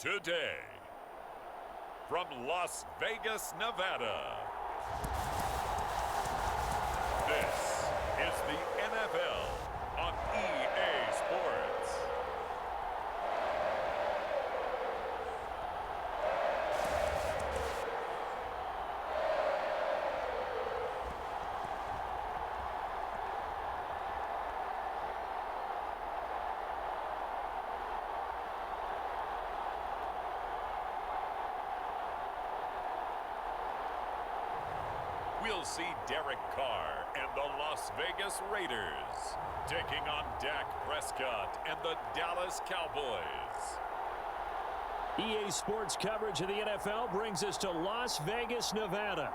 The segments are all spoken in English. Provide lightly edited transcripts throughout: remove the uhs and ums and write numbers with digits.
today. From Las Vegas, Nevada, this is the NFL on EA Sports. We'll see Derek Carr and the Las Vegas Raiders taking on Dak Prescott and the Dallas Cowboys. EA Sports coverage of the NFL brings us to Las Vegas, Nevada.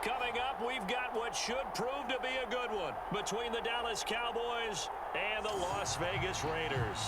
Coming up, we've got what should prove to be a good one between the Dallas Cowboys and the Las Vegas Raiders.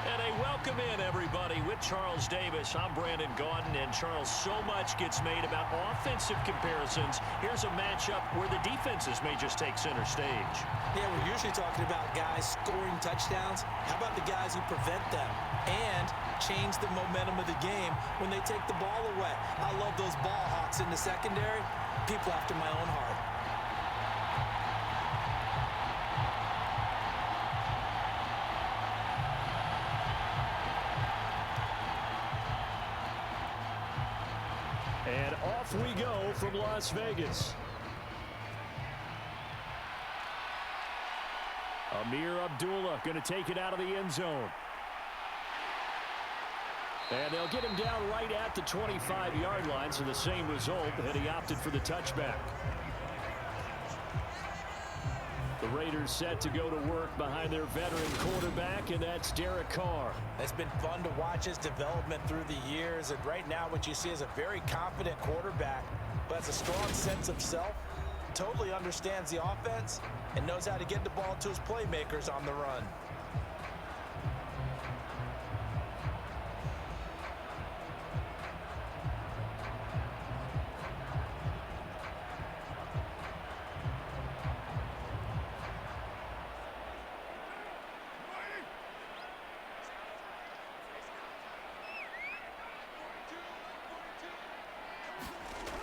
And a welcome in, everybody, with Charles Davis. I'm Brandon Gaudin, and Charles, so much gets made about offensive comparisons. Here's a matchup where the defenses may just take center stage. Yeah, we're usually talking about guys scoring touchdowns. How about the guys who prevent them and change the momentum of the game when they take the ball away? I love those ball hawks in the secondary. People after my own heart. And off we go from Las Vegas. Amir Abdullah going to take it out of the end zone. And they'll get him down right at the 25-yard line, so the same result, and he opted for the touchback. The Raiders set to go to work behind their veteran quarterback, and that's Derek Carr. It's been fun to watch his development through the years, and right now what you see is a very confident quarterback who has a strong sense of self, totally understands the offense, and knows how to get the ball to his playmakers on the run.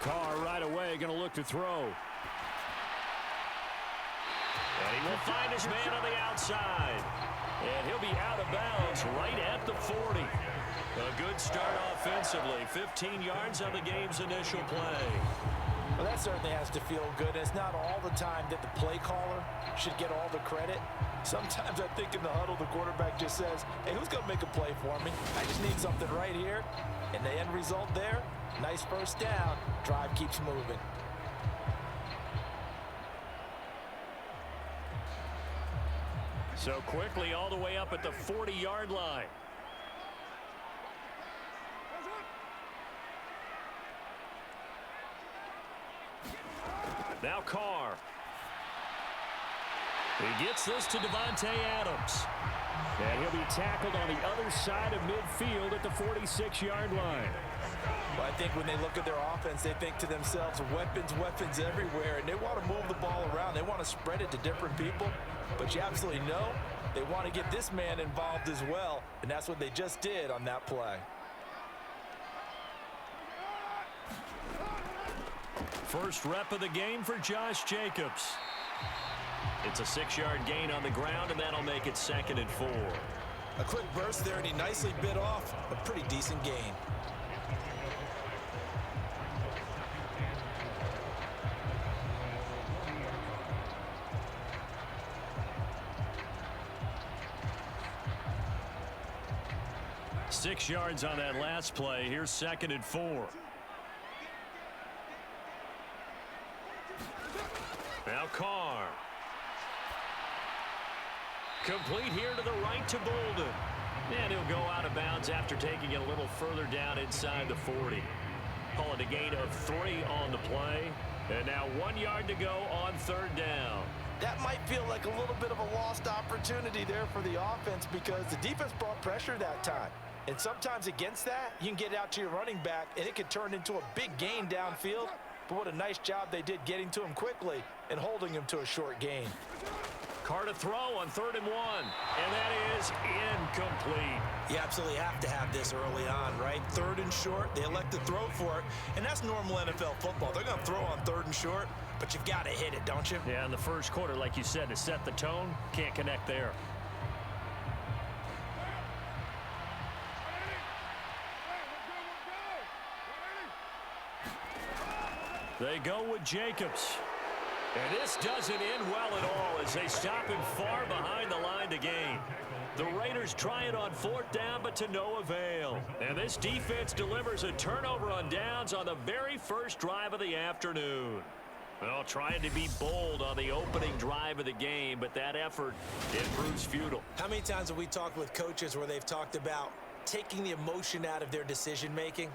Carr right away going to look to throw. And he will find his man on the outside. And he'll be out of bounds right at the 40. A good start offensively. 15 yards on the game's initial play. Well, that certainly has to feel good. It's not all the time that the play caller should get all the credit. Sometimes I think in the huddle, the quarterback just says, hey, who's going to make a play for me? I just need something right here. And the end result there, nice first down. Drive keeps moving. So quickly all the way up at the 40-yard line. Now Carr. He gets this to Devontae Adams. And he'll be tackled on the other side of midfield at the 46-yard line. Well, I think when they look at their offense, they think to themselves, weapons, weapons everywhere, and they want to move the ball around. They want to spread it to different people, but you absolutely know they want to get this man involved as well, and that's what they just did on that play. First rep of the game for Josh Jacobs. It's a 6-yard gain on the ground, and that'll make it 2nd and 4. A quick burst there, and he nicely bit off a pretty decent gain. Six yards on that last play. Here's 2nd and 4. Now Carr. Complete here to the right to Bolden. And he'll go out of bounds after taking it a little further down inside the 40. Call it a gain of 3 on the play. And now 1 yard to go on 3rd down. That might feel like a little bit of a lost opportunity there for the offense because the defense brought pressure that time. And sometimes against that, you can get it out to your running back, and it could turn into a big gain downfield. But what a nice job they did getting to him quickly and holding him to a short gain. Carr to throw on 3rd and 1. And that is incomplete. You absolutely have to have this early on, right? 3rd and short, they elect to throw for it. And that's normal NFL football. They're going to throw on 3rd and short, but you've got to hit it, don't you? Yeah, in the first quarter, like you said, to set the tone, can't connect there. They go with Jacobs. And this doesn't end well at all as they stop him far behind the line to gain. The Raiders try it on 4th down, but to no avail. And this defense delivers a turnover on downs on the very first drive of the afternoon. Well, trying to be bold on the opening drive of the game, but that effort, it proves futile. How many times have we talked with coaches where they've talked about taking the emotion out of their decision-making?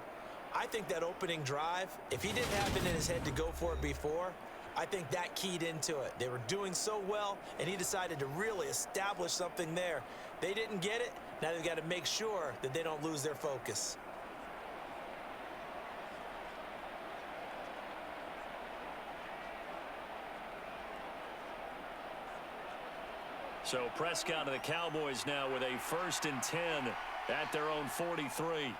I think that opening drive, if he didn't have it in his head to go for it before, I think that keyed into it. They were doing so well, and he decided to really establish something there. They didn't get it. Now they've got to make sure that they don't lose their focus. So Prescott and the Cowboys now with a 1st and 10 at their own 43.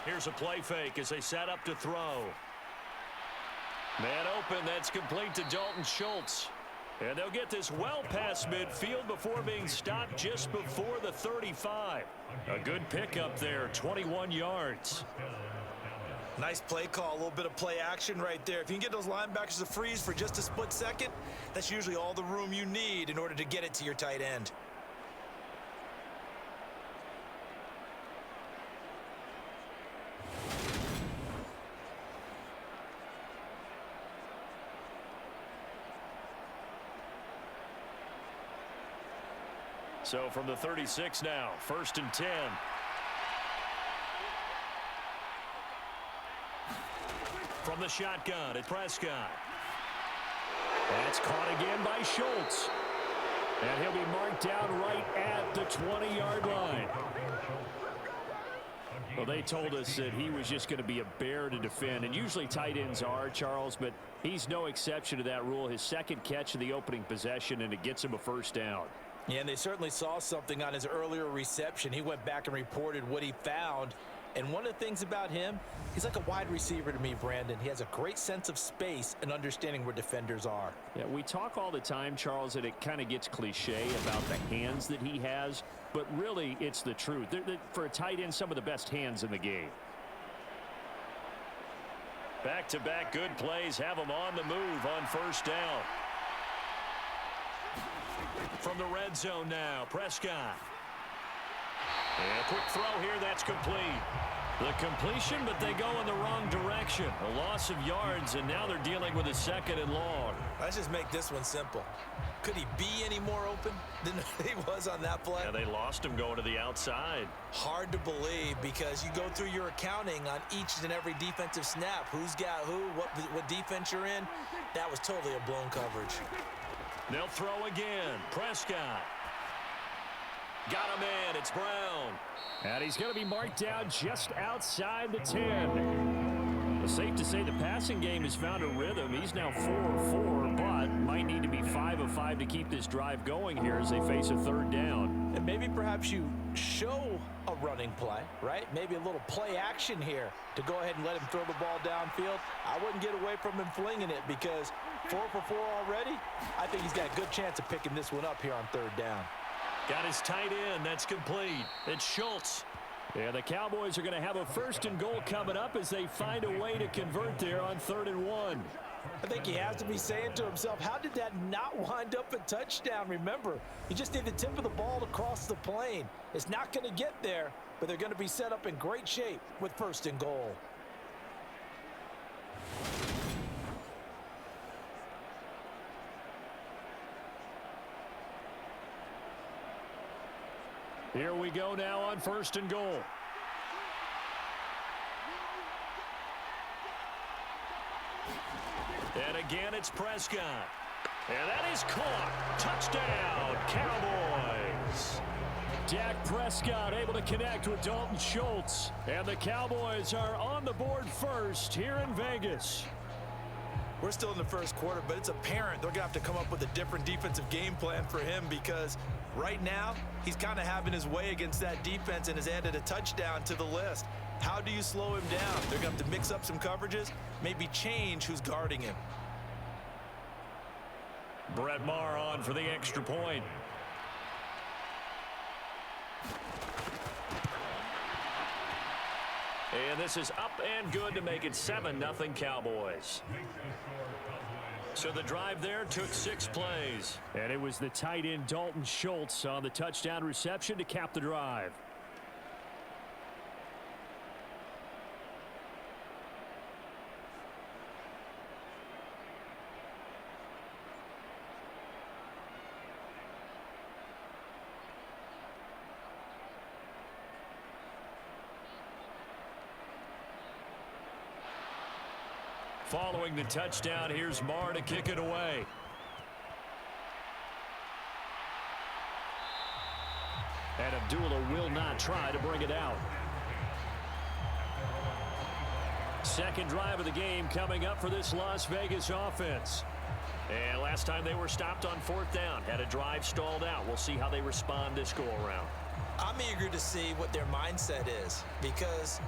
Here's a play fake as they set up to throw. Man open, that's complete to Dalton Schultz. And they'll get this well past midfield before being stopped just before the 35. A good pickup there, 21 yards. Nice play call, a little bit of play action right there. If you can get those linebackers to freeze for just a split second, that's usually all the room you need in order to get it to your tight end. So from the 36 now, 1st and 10. From the shotgun at Prescott. That's caught again by Schultz. And he'll be marked down right at the 20-yard line. Well, they told us that he was just going to be a bear to defend. And usually tight ends are, Charles, but he's no exception to that rule. His second catch of the opening possession, and it gets him a 1st down. Yeah, and they certainly saw something on his earlier reception. He went back and reported what he found. And one of the things about him, he's like a wide receiver to me, Brandon. He has a great sense of space and understanding where defenders are. Yeah, we talk all the time, Charles, that it kind of gets cliche about the hands that he has. But really, it's the truth. For a tight end, some of the best hands in the game. Back-to-back good plays have him on the move on 1st down. From the red zone now, Prescott. And a quick throw here, that's complete. The completion, but they go in the wrong direction. A loss of yards, and now they're dealing with a 2nd and long. Let's just make this one simple. Could he be any more open than he was on that play? Yeah, they lost him going to the outside. Hard to believe because you go through your accounting on each and every defensive snap. Who's got who, what defense you're in. That was totally a blown coverage. They'll throw again. Prescott. Got him in. It's Brown. And he's going to be marked down just outside the 10. It's safe to say the passing game has found a rhythm. He's now 4-4, but might need to be 5 of 5 to keep this drive going here as they face a 3rd down. And maybe perhaps you show a running play, right? Maybe a little play action here to go ahead and let him throw the ball downfield. I wouldn't get away from him flinging it because 4 for 4 already. I think he's got a good chance of picking this one up here on 3rd down. Got his tight end. That's complete. It's Schultz. Yeah, the Cowboys are going to have a 1st and goal coming up as they find a way to convert there on 3rd and 1. I think he has to be saying to himself, how did that not wind up a touchdown? Remember, you just need the tip of the ball to cross the plane. It's not going to get there, but they're going to be set up in great shape with 1st and goal. Here we go now on 1st and goal. And again, it's Prescott. And that is caught. Touchdown, Cowboys. Dak Prescott able to connect with Dalton Schultz. And the Cowboys are on the board first here in Vegas. We're still in the first quarter, but it's apparent they're going to have to come up with a different defensive game plan for him because right now he's kind of having his way against that defense and has added a touchdown to the list. How do you slow him down? They're going to have to mix up some coverages, maybe change who's guarding him. Brett Maher on for the extra point. And this is up and good to make it 7-0 Cowboys. So the drive there took 6 plays. And it was the tight end Dalton Schultz on the touchdown reception to cap the drive. Following the touchdown, here's Maher to kick it away. And Abdullah will not try to bring it out. Second drive of the game coming up for this Las Vegas offense. And last time they were stopped on 4th down, had a drive stalled out. We'll see how they respond this go-around. I'm eager to see what their mindset is because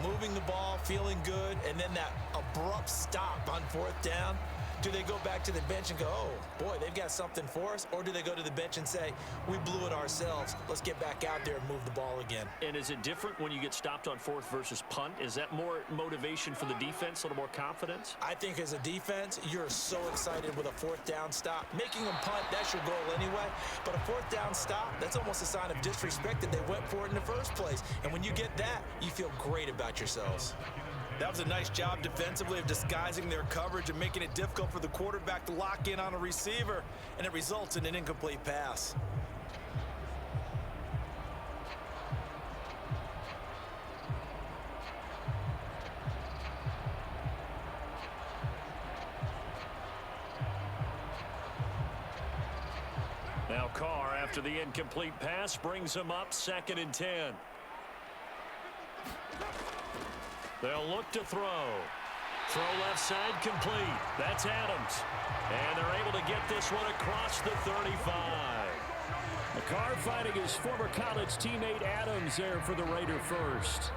moving the ball, feeling good, and then that abrupt stop on 4th down. Do they go back to the bench and go, oh, boy, they've got something for us? Or do they go to the bench and say, we blew it ourselves. Let's get back out there and move the ball again. And is it different when you get stopped on 4th versus punt? Is that more motivation for the defense, a little more confidence? I think as a defense, you're so excited with a 4th down stop. Making them punt, that's your goal anyway. But a 4th down stop, that's almost a sign of disrespect that they went for it in the first place. And when you get that, you feel great about yourselves. That was a nice job defensively of disguising their coverage and making it difficult for the quarterback to lock in on a receiver, and it results in an incomplete pass. Now Carr, after the incomplete pass, brings him up 2nd and 10. They'll look to throw. Throw left side complete. That's Adams. And they're able to get this one across the 35. Carr fighting his former college teammate Adams there for the Raider first.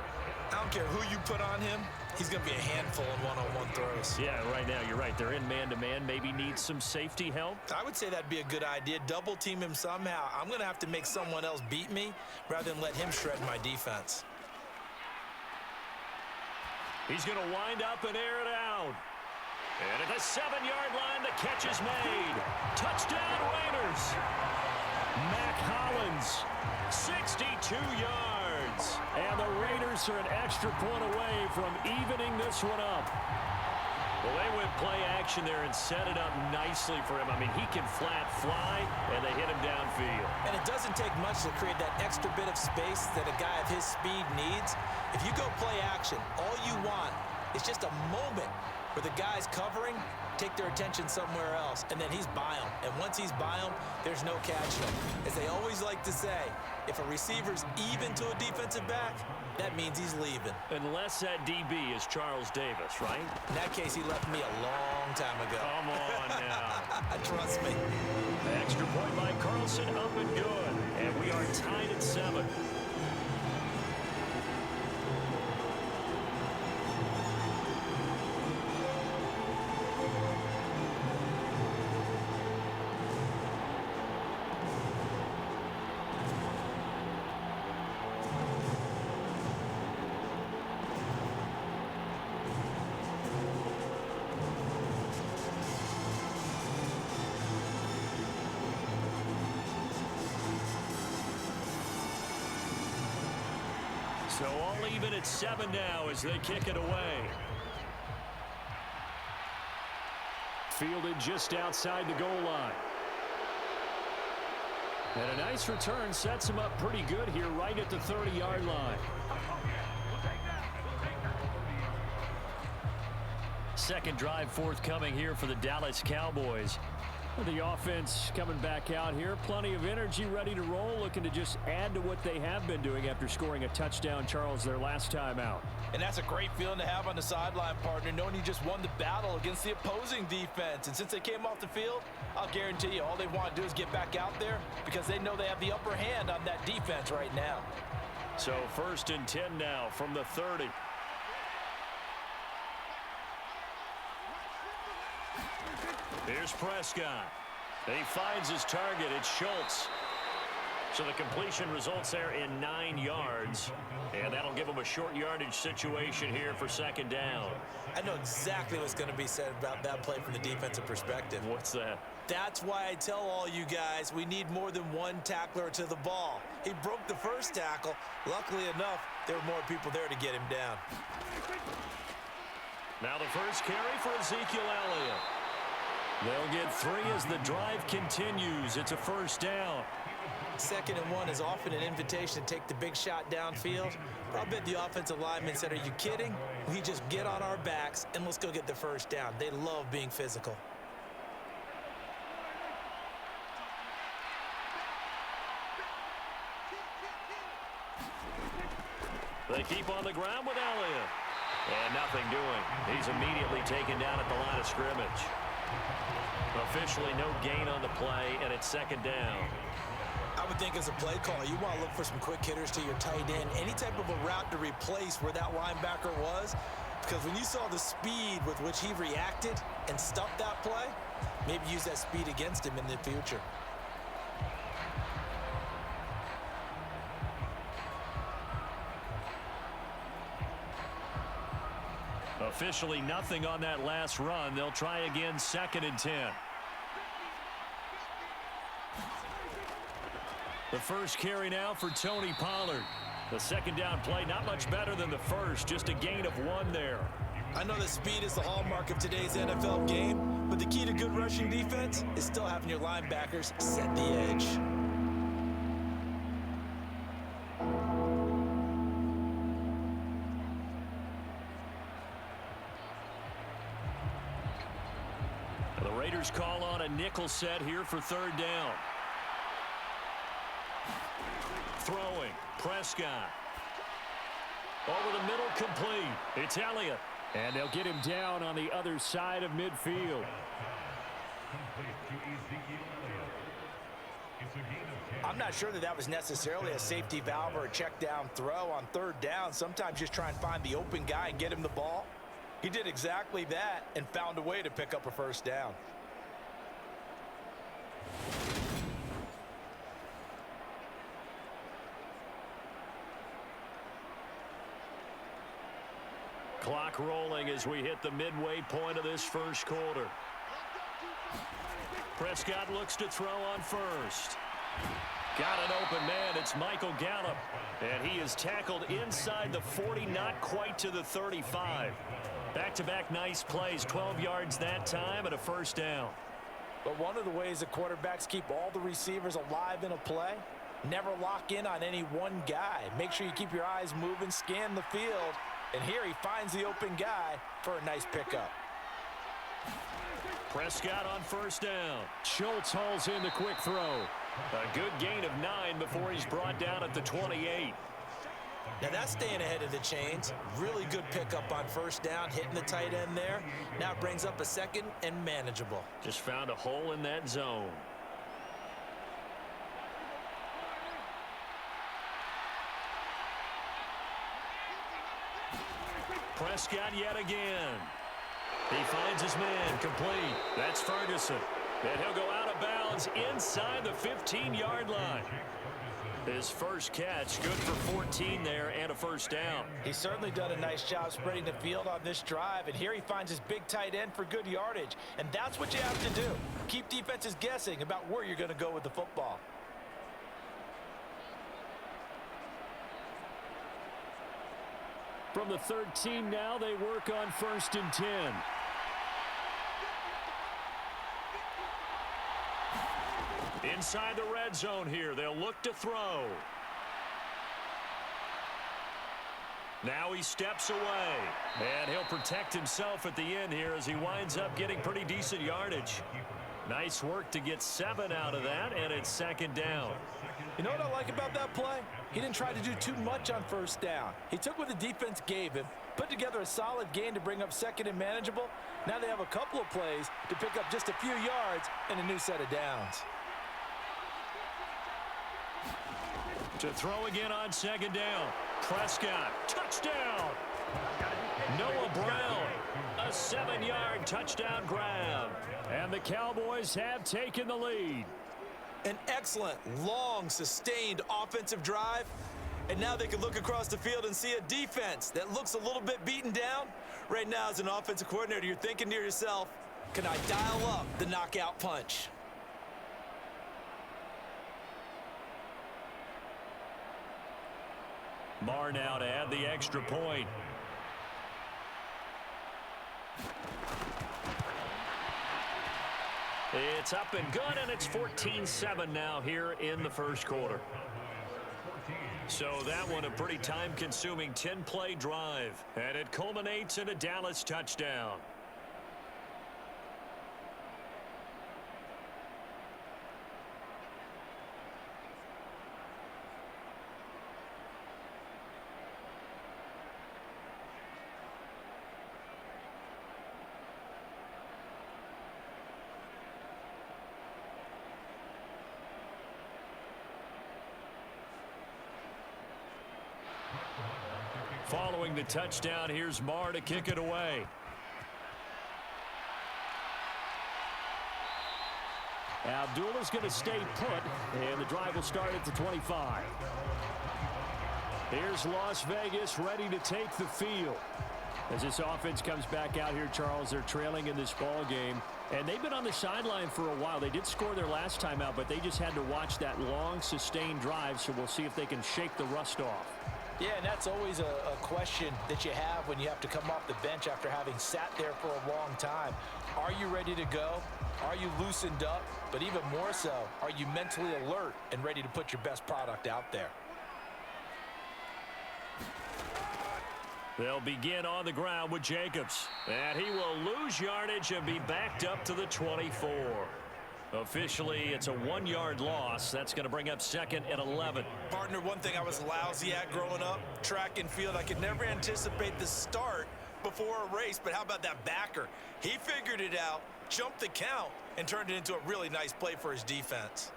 I don't care who you put on him. He's going to be a handful in one-on-one throws. Yeah, right now you're right. They're in man-to-man. Maybe needs some safety help. I would say that'd be a good idea. Double team him somehow. I'm going to have to make someone else beat me rather than let him shred my defense. He's going to wind up and air it out. And at the 7-yard line, the catch is made. Touchdown, Raiders. Mac Hollins, 62 yards. And the Raiders are an extra point away from evening this one up. Well, they went play action there and set it up nicely for him. I mean, he can flat fly, and they hit him downfield. And it doesn't take much to create that extra bit of space that a guy of his speed needs. If you go play action, all you want is just a moment where the guy's covering, take their attention somewhere else, and then he's by him. And once he's by him, there's no catching him. As they always like to say, if a receiver's even to a defensive back, that means he's leaving. Unless that DB is Charles Davis, right? In that case, he left me a long time ago. Come on now. Trust me. The extra point by Carlson, up and good. And we are tied at 7. So all even at 7 now as they kick it away. Fielded just outside the goal line. And a nice return sets him up pretty good here right at the 30-yard line. Second drive forthcoming here for the Dallas Cowboys. The offense coming back out here. Plenty of energy, ready to roll, looking to just add to what they have been doing after scoring a touchdown, Charles, their last time out. And that's a great feeling to have on the sideline, partner, knowing you just won the battle against the opposing defense. And since they came off the field, I'll guarantee you all they want to do is get back out there because they know they have the upper hand on that defense right now. So 1st and 10 now from the 30. Here's Prescott. He finds his target. It's Schultz. So the completion results there in 9 yards. And that'll give him a short yardage situation here for 2nd down. I know exactly what's going to be said about that play from the defensive perspective. What's that? That's why I tell all you guys we need more than one tackler to the ball. He broke the first tackle. Luckily enough, there were more people there to get him down. Now the first carry for Ezekiel Elliott. They'll get 3 as the drive continues. It's a 1st down. 2nd and 1 is often an invitation to take the big shot downfield. But I'll bet the offensive lineman said, are you kidding? We just get on our backs and let's go get the 1st down. They love being physical. They keep on the ground with Elliott. And nothing doing. He's immediately taken down at the line of scrimmage. Officially no gain on the play, and it's 2nd down. I would think as a play caller, you want to look for some quick hitters to your tight end. Any type of a route to replace where that linebacker was. Because when you saw the speed with which he reacted and stuffed that play, maybe use that speed against him in the future. Officially nothing on that last run. They'll try again 2nd and 10. The first carry now for Tony Pollard. The 2nd down play, not much better than the first, just a gain of 1 there. I know that speed is the hallmark of today's NFL game, but the key to good rushing defense is still having your linebackers set the edge. The Raiders call on a nickel set here for 3rd down. Throwing, Prescott. Over the middle, complete. It's Elliott. And they'll get him down on the other side of midfield. I'm not sure that was necessarily a safety valve or a check down throw on 3rd down. Sometimes just try and find the open guy and get him the ball. He did exactly that and found a way to pick up a 1st down. Clock rolling as we hit the midway point of this 1st quarter. Prescott looks to throw on 1st. Got an open man. It's Michael Gallup. And he is tackled inside the 40, not quite to the 35. Back-to-back nice plays, 12 yards that time and a 1st down. But one of the ways the quarterbacks keep all the receivers alive in a play, never lock in on any one guy. Make sure you keep your eyes moving, scan the field. And here he finds the open guy for a nice pickup. Prescott on 1st down. Schultz hauls in the quick throw. A good gain of 9 before he's brought down at the 28. Now that's staying ahead of the chains. Really good pickup on 1st down, hitting the tight end there. Now it brings up a 2nd and manageable. Just found a hole in that zone. Prescott yet again. He finds his man, complete. That's Ferguson. And he'll go out of bounds inside the 15-yard line. His first catch, good for 14 there and a 1st down. He's certainly done a nice job spreading the field on this drive, and here he finds his big tight end for good yardage. And that's what you have to do. Keep defenses guessing about where you're going to go with the football. From the 13 now, they work on 1st and 10. Inside the red zone here, they'll look to throw. Now he steps away, and he'll protect himself at the end here as he winds up getting pretty decent yardage. Nice work to get 7 out of that, and it's second down. You know what I like about that play? He didn't try to do too much on first down. He took what the defense gave him, put together a solid gain to bring up second and manageable. Now they have a couple of plays to pick up just a few yards and a new set of downs. To throw again on second down. Prescott, touchdown. Noah Brown, a 7-yard touchdown grab. And the Cowboys have taken the lead. An excellent, long, sustained offensive drive. And now they can look across the field and see a defense that looks a little bit beaten down. Right now, as an offensive coordinator, you're thinking to yourself, can I dial up the knockout punch? Marr now to add the extra point. It's up and good, and it's 14-7 now here in the first quarter. So that one a pretty time-consuming 10-play drive, and it culminates in a Dallas touchdown. Following the touchdown, here's Marr to kick it away. Abdullah's going to stay put, and the drive will start at the 25. Here's Las Vegas ready to take the field. As this offense comes back out here, Charles, they're trailing in this ball game, and they've been on the sideline for a while. They did score their last time out, but they just had to watch that long, sustained drive, so we'll see if they can shake the rust off. Yeah, and that's always a question that you have when you have to come off the bench after having sat there for a long time. Are you ready to go? Are you loosened up? But even more so, are you mentally alert and ready to put your best product out there? They'll begin on the ground with Jacobs. And he will lose yardage and be backed up to the 24. Officially, it's a 1-yard loss. That's going to bring up second and 11. Partner, one thing I was lousy at growing up, track and field, I could never anticipate the start before a race, but how about that backer? He figured it out, jumped the count, and turned it into a really nice play for his defense.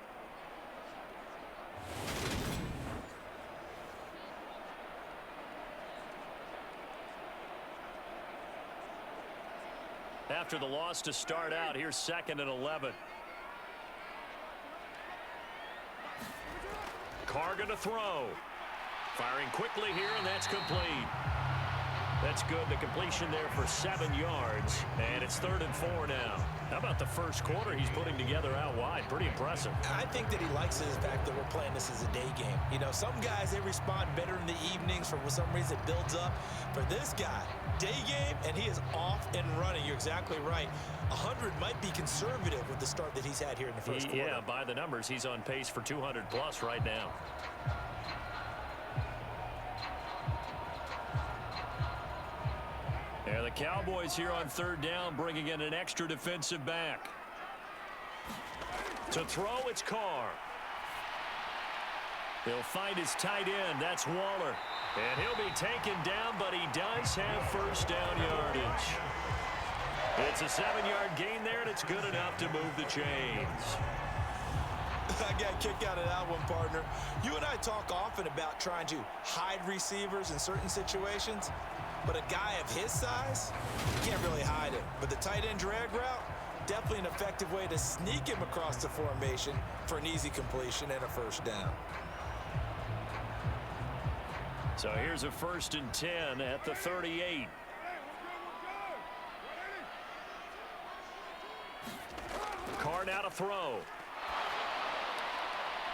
After the loss to start out, here's second and 11. Carr going to throw. Firing quickly here, and that's complete. That's good. The completion there for 7 yards, and it's 3rd and 4 now. How about the first quarter he's putting together out wide? Pretty impressive. I think that he likes the fact that we're playing this as a day game. You know, some guys, they respond better in the evenings. For some reason, it builds up. For this guy, day game, and he is off and running. You're exactly right. 100 might be conservative with the start that he's had here in the first quarter. Yeah, by the numbers, he's on pace for 200+ right now. And the Cowboys here on 3rd down, bringing in an extra defensive back. To throw, it's Carr. He'll find his tight end. That's Waller. And he'll be taken down, but he does have first down yardage. It's a 7-yard gain there, and it's good enough to move the chains. I got a kick out of that one, partner. You and I talk often about trying to hide receivers in certain situations. But a guy of his size, you can't really hide him. But the tight end drag route, definitely an effective way to sneak him across the formation for an easy completion and a first down. So here's a 1st and 10 at the 38. Carr now to throw.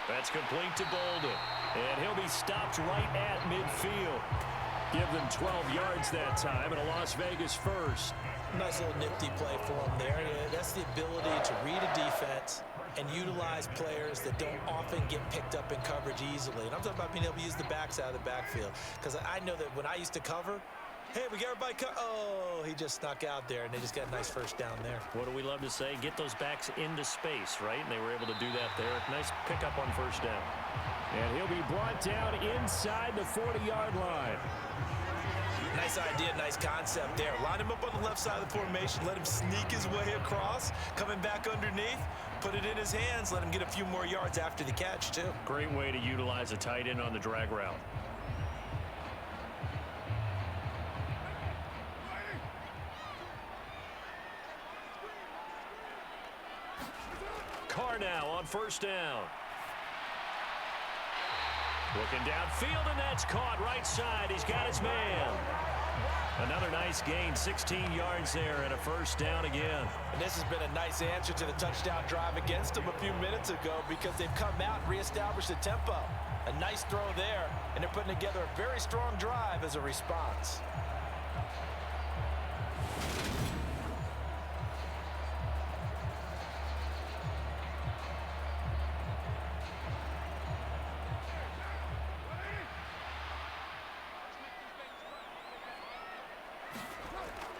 That's complete to Bolden. And he'll be stopped right at midfield. Give them 12 yards that time, and a Las Vegas first. Nice little nifty play for him there. That's the ability to read a defense and utilize players that don't often get picked up in coverage easily. And I'm talking about being able to use the backs out of the backfield. Because I know that when I used to cover, Hey, we got everybody oh, he just snuck out there, and they just got a nice first down there. What do we love to say? Get those backs into space, right? And they were able to do that there. Nice pickup on first down. And he'll be brought down inside the 40-yard line. Nice idea, nice concept there. Line him up on the left side of the formation. Let him sneak his way across. Coming back underneath. Put it in his hands. Let him get a few more yards after the catch, too. Great way to utilize a tight end on the drag route. Carr now on first down. Looking downfield, and that's caught right side. He's got his man. Another nice gain, 16 yards there, and a first down again. And this has been a nice answer to the touchdown drive against them a few minutes ago because they've come out and reestablished the tempo. A nice throw there, and they're putting together a very strong drive as a response.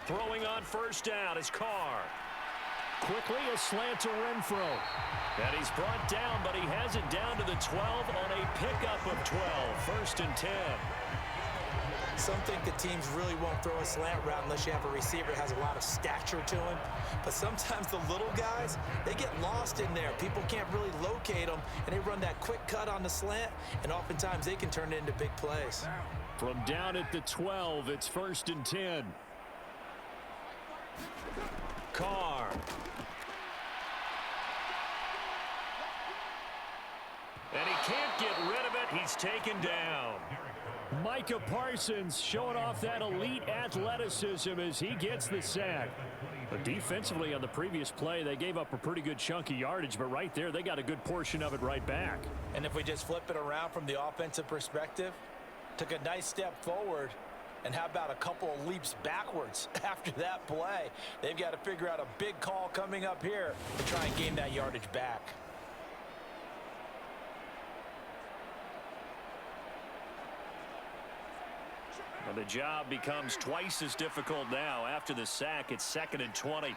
Throwing on first down is Carr. Quickly a slant to Renfro. And he's brought down, but he has it down to the 12 on a pickup of 12. First and 10. Some think the teams really won't throw a slant route unless you have a receiver that has a lot of stature to him. But sometimes the little guys, they get lost in there. People can't really locate them, and they run that quick cut on the slant, and oftentimes they can turn it into big plays. From down at the 12, it's first and 10. Carr. And he can't get rid of it. He's taken down. Micah Parsons showing off that elite athleticism as he gets the sack. But defensively on the previous play, they gave up a pretty good chunk of yardage, but right there, they got a good portion of it right back. And if we just flip it around from the offensive perspective, took a nice step forward, and how about a couple of leaps backwards after that play? They've got to figure out a big call coming up here to try and gain that yardage back. And the job becomes twice as difficult now. After the sack, it's 2nd and 20.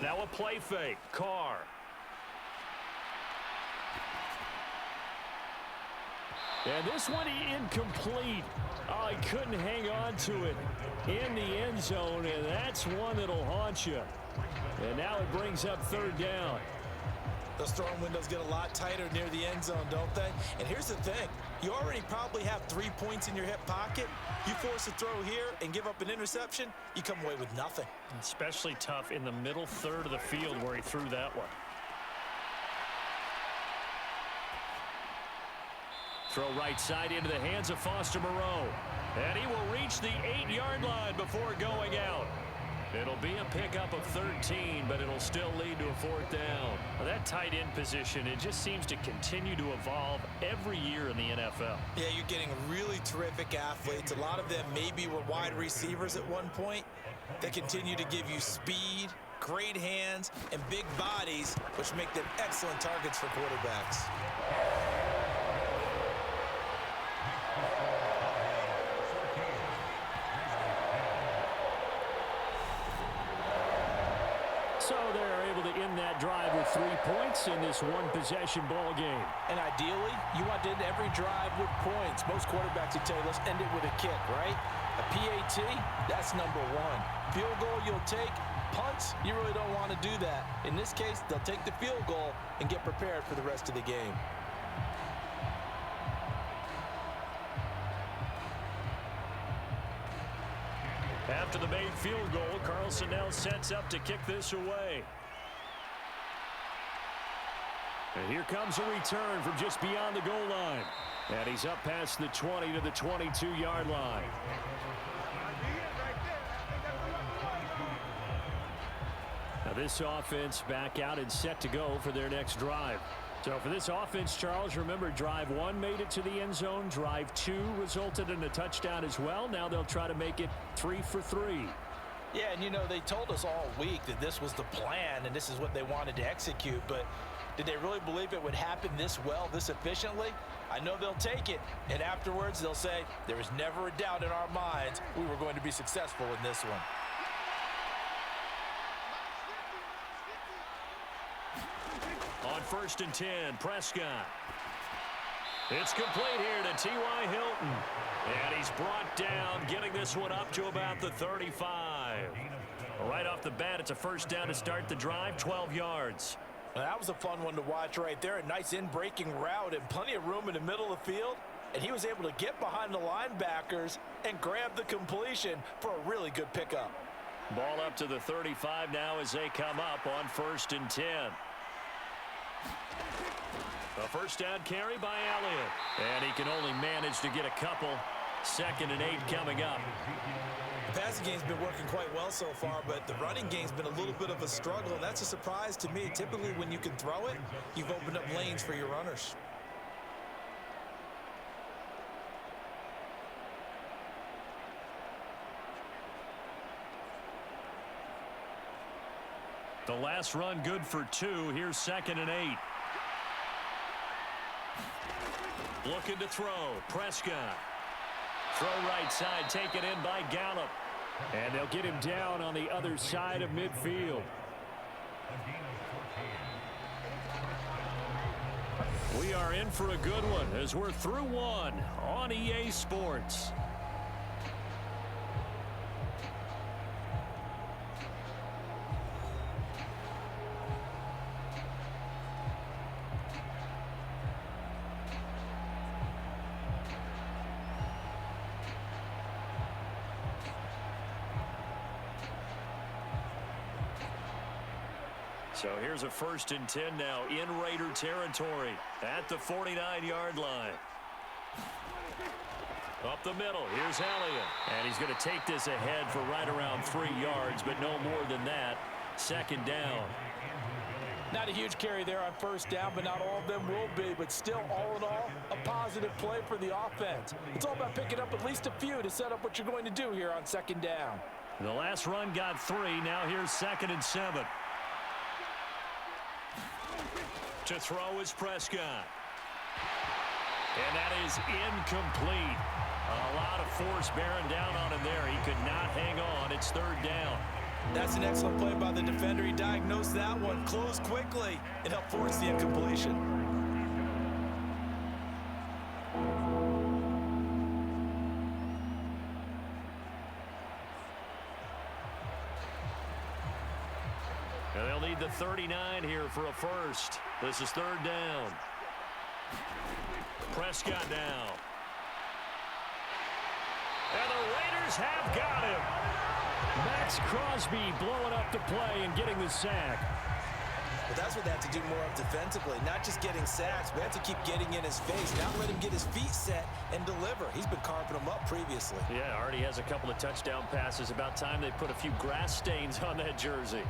Now a play fake. Carr. And this one incomplete. Oh, he couldn't hang on to it in the end zone, and that's one that'll haunt you. And now it brings up 3rd down. Those throwing windows get a lot tighter near the end zone, don't they? And here's the thing. You already probably have 3 points in your hip pocket. You force a throw here and give up an interception, you come away with nothing. Especially tough in the middle third of the field where he threw that one. Throw right side into the hands of Foster Moreau. And he will reach the 8-yard line before going out. It'll be a pickup of 13, but it'll still lead to a 4th down. Now, that tight end position, it just seems to continue to evolve every year in the NFL. Yeah, you're getting really terrific athletes. A lot of them maybe were wide receivers at one point. They continue to give you speed, great hands, and big bodies, which make them excellent targets for quarterbacks. So they're able to end that drive with 3 points in this one-possession ball game. And ideally, you want to end every drive with points. Most quarterbacks would tell you, let's end it with a kick, right? A PAT, that's number 1. Field goal you'll take. Punts, you really don't want to do that. In this case, they'll take the field goal and get prepared for the rest of the game. After the made field goal, Carlson now sets up to kick this away. And here comes a return from just beyond the goal line. And he's up past the 20 to the 22-yard line. Now this offense back out and set to go for their next drive. So for this offense, Charles, remember drive 1 made it to the end zone. Drive 2 resulted in a touchdown as well. Now they'll try to make it 3 for 3. Yeah, and you know, they told us all week that this was the plan and this is what they wanted to execute. But Did they really believe it would happen this well, this efficiently? I know they'll take it, and afterwards they'll say, there was never a doubt in our minds we were going to be successful in this one. On 1st and 10, Prescott. It's complete here to T.Y. Hilton. And he's brought down, getting this one up to about the 35. Right off the bat, it's a first down to start the drive, 12 yards. Well, that was a fun one to watch right there. A nice in-breaking route and plenty of room in the middle of the field. And he was able to get behind the linebackers and grab the completion for a really good pickup. Ball up to the 35 now as they come up on 1st and 10. A first down carry by Elliott. And he can only manage to get a couple. 2nd and 8 coming up. The passing game's been working quite well so far, but the running game's been a little bit of a struggle, and that's a surprise to me. Typically, when you can throw it, you've opened up lanes for your runners. The last run good for 2. Here's 2nd and 8. Looking to throw. Prescott. Throw right side, taken in by Gallup. And they'll get him down on the other side of midfield. We are in for a good one as we're through one on EA Sports. So here's a 1st and 10 now in Raider territory at the 49-yard line. Up the middle, here's Elliott. And he's going to take this ahead for right around 3 yards, but no more than that. 2nd down. Not a huge carry there on 1st down, but not all of them will be. But still, all in all, a positive play for the offense. It's all about picking up at least a few to set up what you're going to do here on 2nd down. The last run got 3. Now here's 2nd and 7. To throw is Prescott. And that is incomplete. A lot of force bearing down on him there. He could not hang on. It's 3rd down. That's an excellent play by the defender. He diagnosed that one, closed quickly, and helped force the incompletion. And they'll need the 39 here for a first. This is 3rd down. Prescott now. And the Raiders have got him. Max Crosby blowing up the play and getting the sack. But that's what they have to do more of defensively, not just getting sacks, but have to keep getting in his face, not let him get his feet set and deliver. He's been carving them up previously. Yeah, already has a couple of touchdown passes. About time they put a few grass stains on that jersey.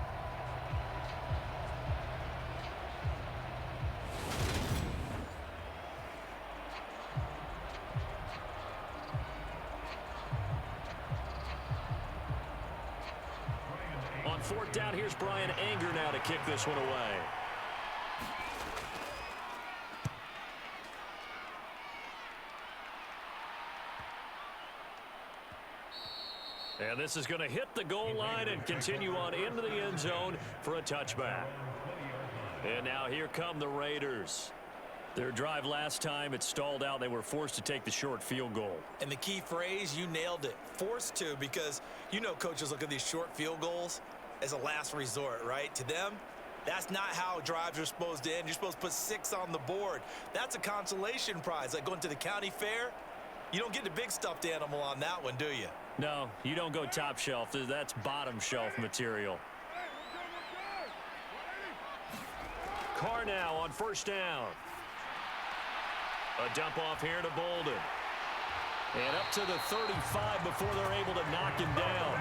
On 4th down, here's Brian Anger now to kick this one away. And this is going to hit the goal line and continue on into the end zone for a touchback. And now here come the Raiders. Their drive last time, it stalled out. They were forced to take the short field goal. And the key phrase, you nailed it, forced to, because you know coaches look at these short field goals as a last resort, right? To them, that's not how drives are supposed to end. You're supposed to put 6 on the board. That's a consolation prize, like going to the county fair. You don't get the big stuffed animal on that one, do you? No, you don't go top shelf. That's bottom shelf material. Carr now on 1st down. A dump off here to Bolden. And up to the 35 before they're able to knock him down.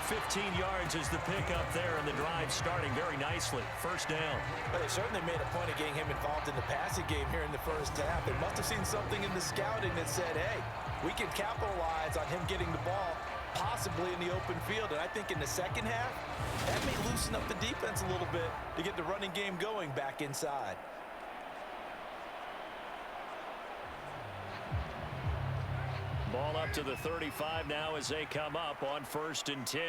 15 yards is the pickup there, and the drive starting very nicely. 1st down. But they certainly made a point of getting him involved in the passing game here in the 1st half. They must have seen something in the scouting that said, hey, we can capitalize on him getting the ball possibly in the open field. And I think in the second half, that may loosen up the defense a little bit to get the running game going back inside. Ball up to the 35 now as they come up on 1st and 10.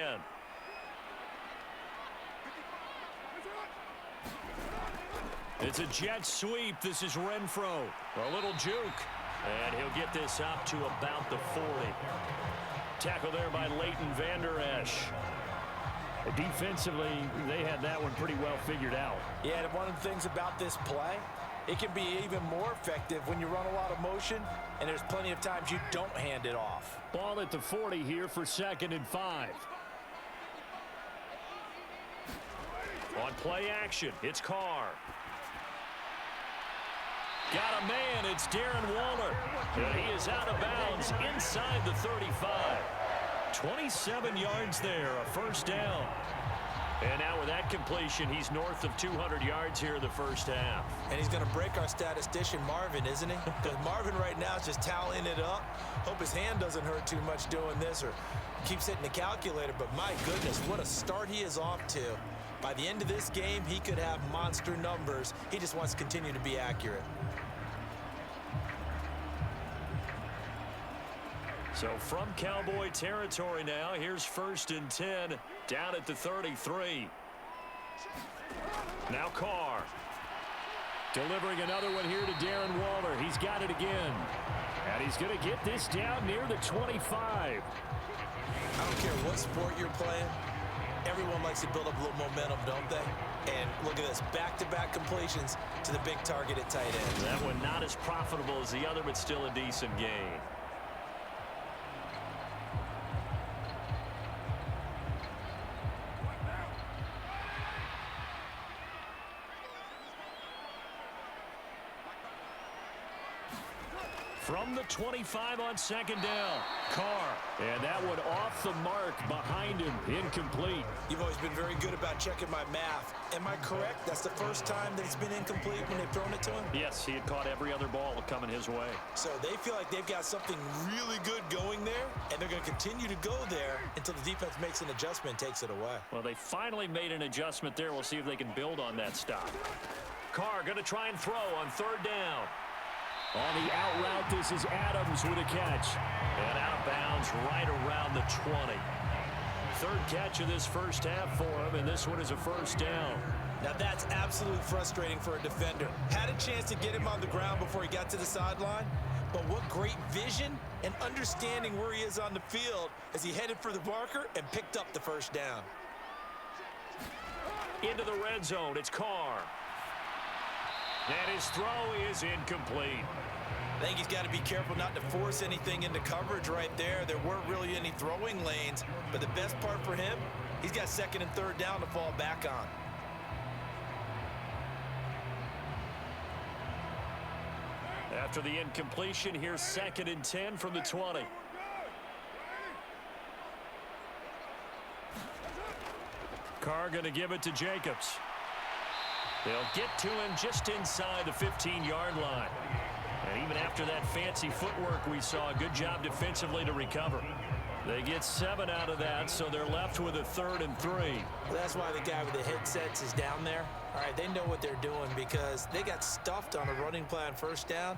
It's a jet sweep. This is Renfro. A little juke. And he'll get this up to about the 40. Tackle there by Leighton Vander Esch. Defensively, they had that one pretty well figured out. Yeah, and one of the things about this play, it can be even more effective when you run a lot of motion, and there's plenty of times you don't hand it off. Ball at the 40 here for 2nd and 5. On play action, it's Carr. Got a man, it's Darren Waller. And he is out of bounds inside the 35. 27 yards there, a 1st down. And now with that completion, he's north of 200 yards here in the 1st half. And he's going to break our statistician, Marvin, isn't he? Because Marvin right now is just tallying it up. Hope his hand doesn't hurt too much doing this or keeps hitting the calculator. But my goodness, what a start he is off to. By the end of this game, he could have monster numbers. He just wants to continue to be accurate. So from Cowboy territory now, here's 1st and 10 down at the 33. Now Carr. Delivering another one here to Darren Waller. He's got it again. And he's going to get this down near the 25. I don't care what sport you're playing. Everyone likes to build up a little momentum, don't they? And look at this, back-to-back completions to the big target at tight end. That one not as profitable as the other, but still a decent gain. From the 25 on 2nd down, Carr. And that one off the mark behind him, incomplete. You've always been very good about checking my math. Am I correct? That's the first time that it's been incomplete when they've thrown it to him? Yes, he had caught every other ball coming his way. So they feel like they've got something really good going there, and they're going to continue to go there until the defense makes an adjustment and takes it away. Well, they finally made an adjustment there. We'll see if they can build on that stop. Carr going to try and throw on 3rd down. On the out route, this is Adams with a catch. And out of bounds right around the 20. 3rd catch of this 1st half for him, and this one is a 1st down. Now that's absolutely frustrating for a defender. Had a chance to get him on the ground before he got to the sideline, but what great vision and understanding where he is on the field as he headed for the marker and picked up the 1st down. Into the red zone, it's Carr. And his throw is incomplete. I think he's got to be careful not to force anything into coverage right there. There weren't really any throwing lanes, but the best part for him, he's got 2nd and 3rd down to fall back on. After the incompletion, here's 2nd and 10 from the 20. Carr going to give it to Jacobs. They'll get to him just inside the 15-yard line. And even after that fancy footwork we saw, good job defensively to recover. They get 7 out of that, so they're left with a 3rd and 3. Well, that's why the guy with the headsets is down there. All right, they know what they're doing because they got stuffed on a running play on 1st down.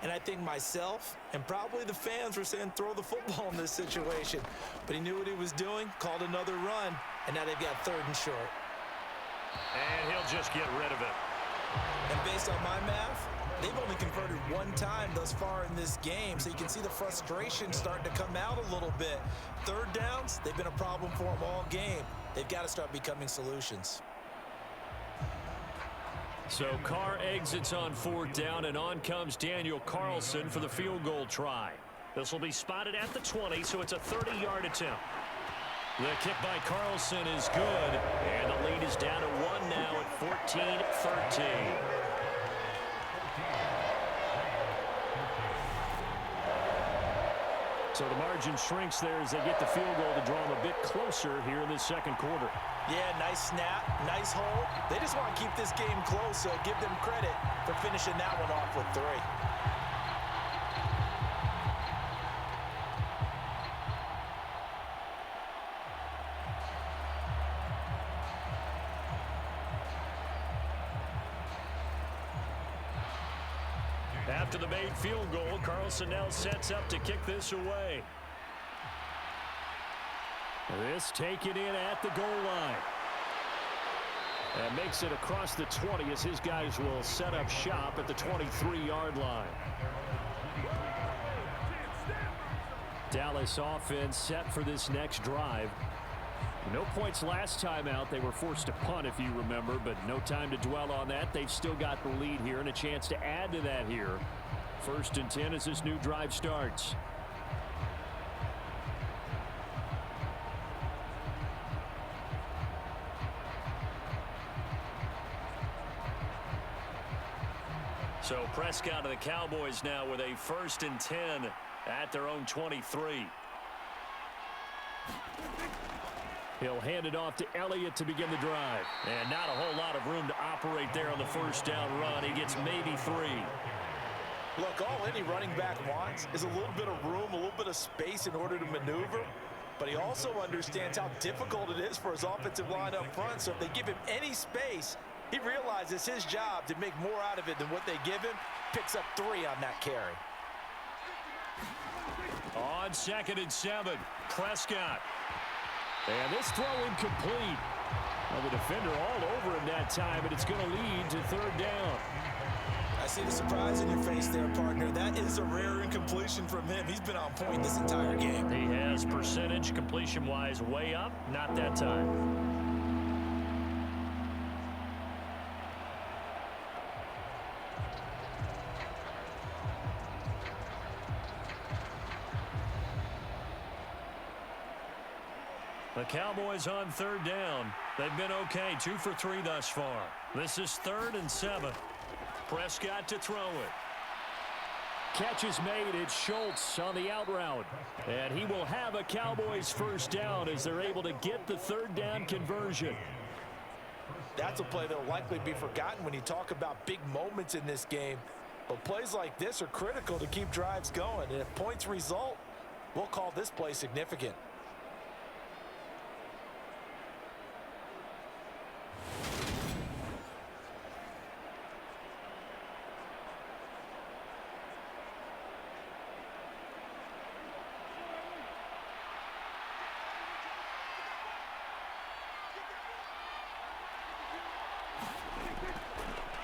And I think myself and probably the fans were saying throw the football in this situation. But he knew what he was doing, called another run, and now they've got 3rd and short. And he'll just get rid of it. And based on my math, they've only converted 1 time thus far in this game, so you can see the frustration starting to come out a little bit. 3rd downs, they've been a problem for them all game. They've got to start becoming solutions. So Carr exits on 4th down, and on comes Daniel Carlson for the field goal try. This will be spotted at the 20, so it's a 30-yard attempt. The kick by Carlson is good, and the lead is down to 1 now at 14-13. So the margin shrinks there as they get the field goal to draw them a bit closer here in the 2nd quarter. Yeah, nice snap, nice hold. They just want to keep this game close, so give them credit for finishing that one off with 3. After the made field goal, Carlson now sets up to kick this away. This taken in at the goal line. And makes it across the 20 as his guys will set up shop at the 23-yard line. Dallas offense set for this next drive. No points last time out. They were forced to punt, if you remember, but no time to dwell on that. They've still got the lead here and a chance to add to that here. 1st and 10 as this new drive starts. So Prescott of the Cowboys now with a 1st and 10 at their own 23. He'll hand it off to Elliott to begin the drive. And not a whole lot of room to operate there on the 1st down run. He gets maybe 3. Look, all any running back wants is a little bit of room, a little bit of space in order to maneuver. But he also understands how difficult it is for his offensive line up front. So if they give him any space, he realizes his job to make more out of it than what they give him. Picks up 3 on that carry. On 2nd and 7, Prescott. And this throw incomplete. Well, the defender all over him that time, and it's going to lead to 3rd down. I see the surprise in your face there, partner. That is a rare incompletion from him. He's been on point this entire game. He has percentage completion-wise way up. Not that time. The Cowboys on 3rd down. They've been okay, 2 for 3 thus far. This is 3rd and 7. Prescott to throw it. Catch is made. It's Schultz on the out route. And he will have a Cowboys 1st down as they're able to get the 3rd down conversion. That's a play that will likely be forgotten when you talk about big moments in this game. But plays like this are critical to keep drives going. And if points result, we'll call this play significant.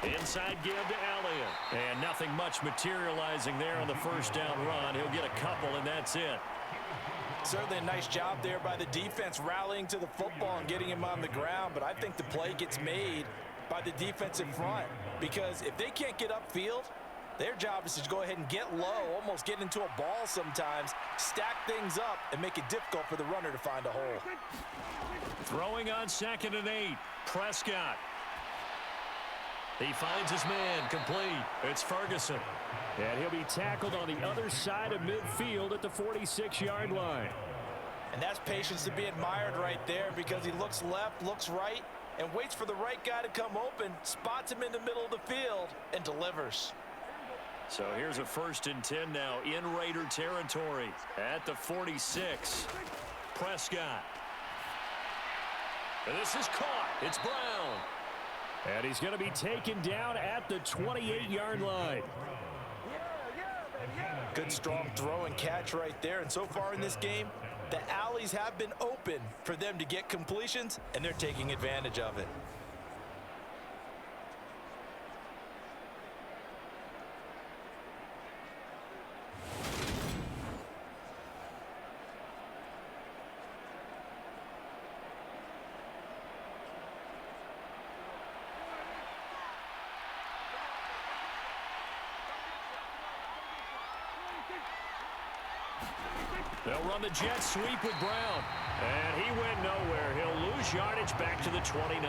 Inside give to Elliott. And nothing much materializing there on the 1st down run. He'll get a couple, and that's it. Certainly a nice job there by the defense rallying to the football and getting him on the ground. But I think the play gets made by the defensive front. Because if they can't get upfield, their job is to go ahead and get low, almost get into a ball sometimes, stack things up, and make it difficult for the runner to find a hole. Throwing on 2nd and 8. Prescott. He finds his man, complete. It's Ferguson. And he'll be tackled on the other side of midfield at the 46-yard line. And that's patience to be admired right there because he looks left, looks right, and waits for the right guy to come open, spots him in the middle of the field, and delivers. So here's a 1st and 10 now in Raider territory at the 46. Prescott. And this is caught. It's Brown. And he's going to be taken down at the 28-yard line. Good strong throw and catch right there. And so far in this game, the alleys have been open for them to get completions, and they're taking advantage of it. They'll run the jet sweep with Brown. And he went nowhere. He'll lose yardage back to the 29.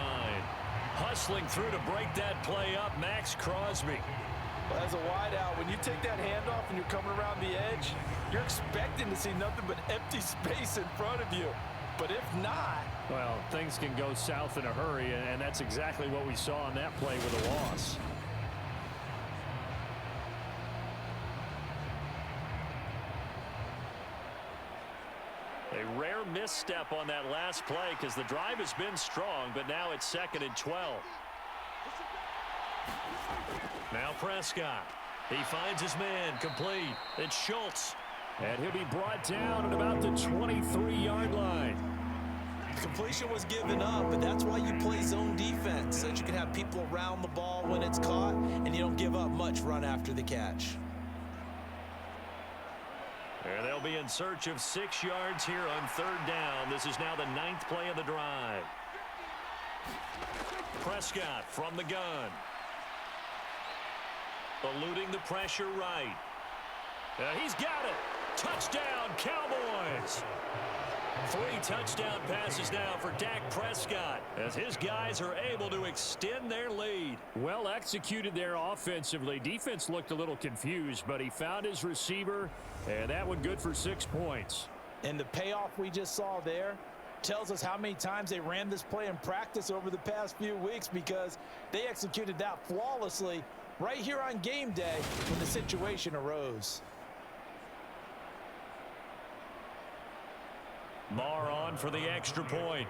Hustling through to break that play up, Max Crosby. Well, as a wideout, when you take that handoff and you're coming around the edge, you're expecting to see nothing but empty space in front of you. But if not... well, things can go south in a hurry, and that's exactly what we saw on that play with a loss. A rare misstep on that last play because the drive has been strong, but now it's 2nd and 12. Now Prescott. He finds his man, complete. It's Schultz. And he'll be brought down at about the 23-yard line. Completion was given up, but that's why you play zone defense, so that you can have people around the ball when it's caught, and you don't give up much run after the catch. And they'll be in search of 6 yards here on 3rd down. This is now the 9th play of the drive. Prescott from the gun. Eluding the pressure right. He's got it. Touchdown, Cowboys. 3 touchdown passes now for Dak Prescott as his guys are able to extend their lead. Well executed there offensively. Defense looked a little confused, but he found his receiver, and that one good for 6 points. And the payoff we just saw there tells us how many times they ran this play in practice over the past few weeks, because they executed that flawlessly right here on game day when the situation arose. Marr on for the extra point.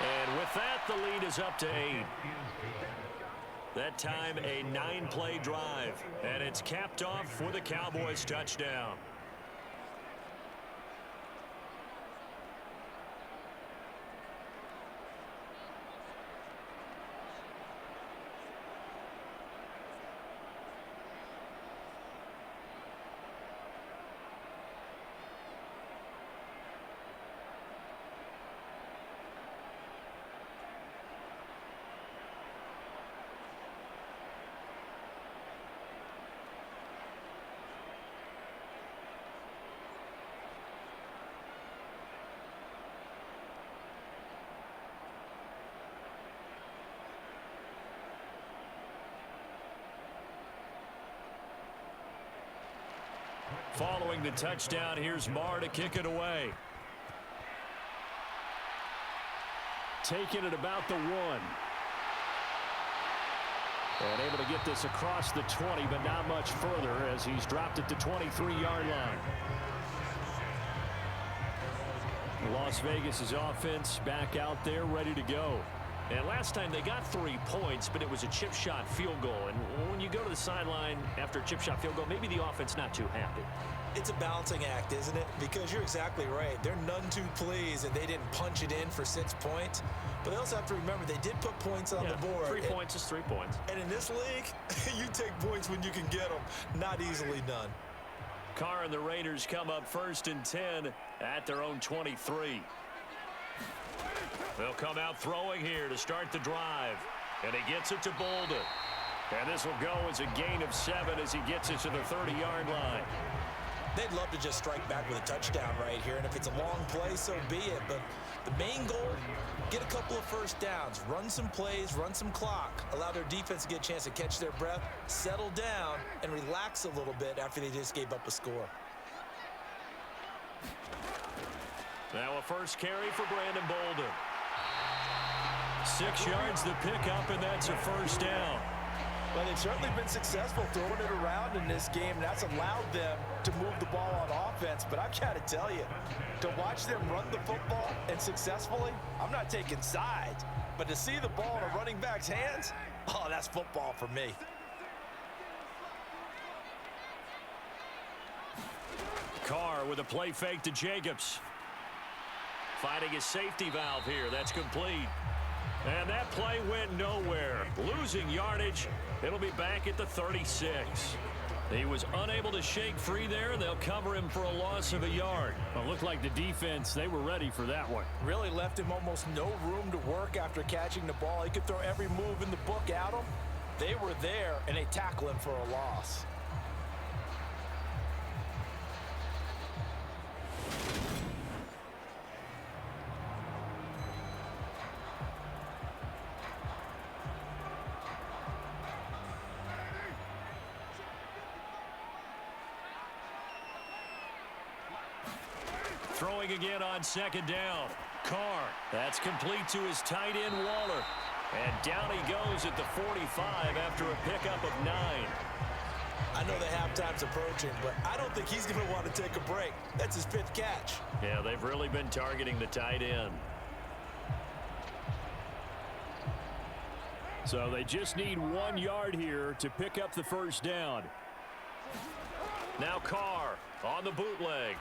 And with that, the lead is up to 8. That time a 9-play drive, and it's capped off with a Cowboys touchdown. Following the touchdown, here's Marr to kick it away. Taking it about the 1. And able to get this across the 20, but not much further as he's dropped it to 23-yard line. Las Vegas' offense back out there ready to go. And last time they got 3 points, but it was a chip shot field goal. And when you go to the sideline after a chip shot field goal, maybe the offense not too happy. It's a balancing act, isn't it? Because you're exactly right. They're none too pleased that they didn't punch it in for 6 points. But they also have to remember they did put points on the board. 3 points is 3 points. And in this league, you take points when you can get them. Not easily done. Carr and the Raiders come up 1st and 10 at their own 23. They'll come out throwing here to start the drive. And he gets it to Bolden. And this will go as a gain of 7 as he gets it to the 30-yard line. They'd love to just strike back with a touchdown right here. And if it's a long play, so be it. But the main goal, get a couple of first downs. Run some plays, run some clock. Allow their defense to get a chance to catch their breath, settle down, and relax a little bit after they just gave up a score. Now a first carry for Brandon Bolden. 6 yards to pick up, and that's a first down. But they've certainly been successful throwing it around in this game, and that's allowed them to move the ball on offense. But I've got to tell you, to watch them run the football and successfully, I'm not taking sides, but to see the ball in a running back's hands, oh, that's football for me. Carr with a play fake to Jacobs. Finding his safety valve here. That's complete. And that play went nowhere. Losing yardage. It'll be back at the 36. He was unable to shake free there. They'll cover him for a loss of a yard. Well, looked like the defense, they were ready for that one. Really left him almost no room to work after catching the ball. He could throw every move in the book at him. They were there, and they tackle him for a loss. Throwing again on 2nd down. Carr. That's complete to his tight end, Waller. And down he goes at the 45 after a pickup of 9. I know the halftime's approaching, but I don't think he's going to want to take a break. That's his 5th catch. Yeah, they've really been targeting the tight end. So they just need 1 yard here to pick up the first down. Now Carr on the bootleg.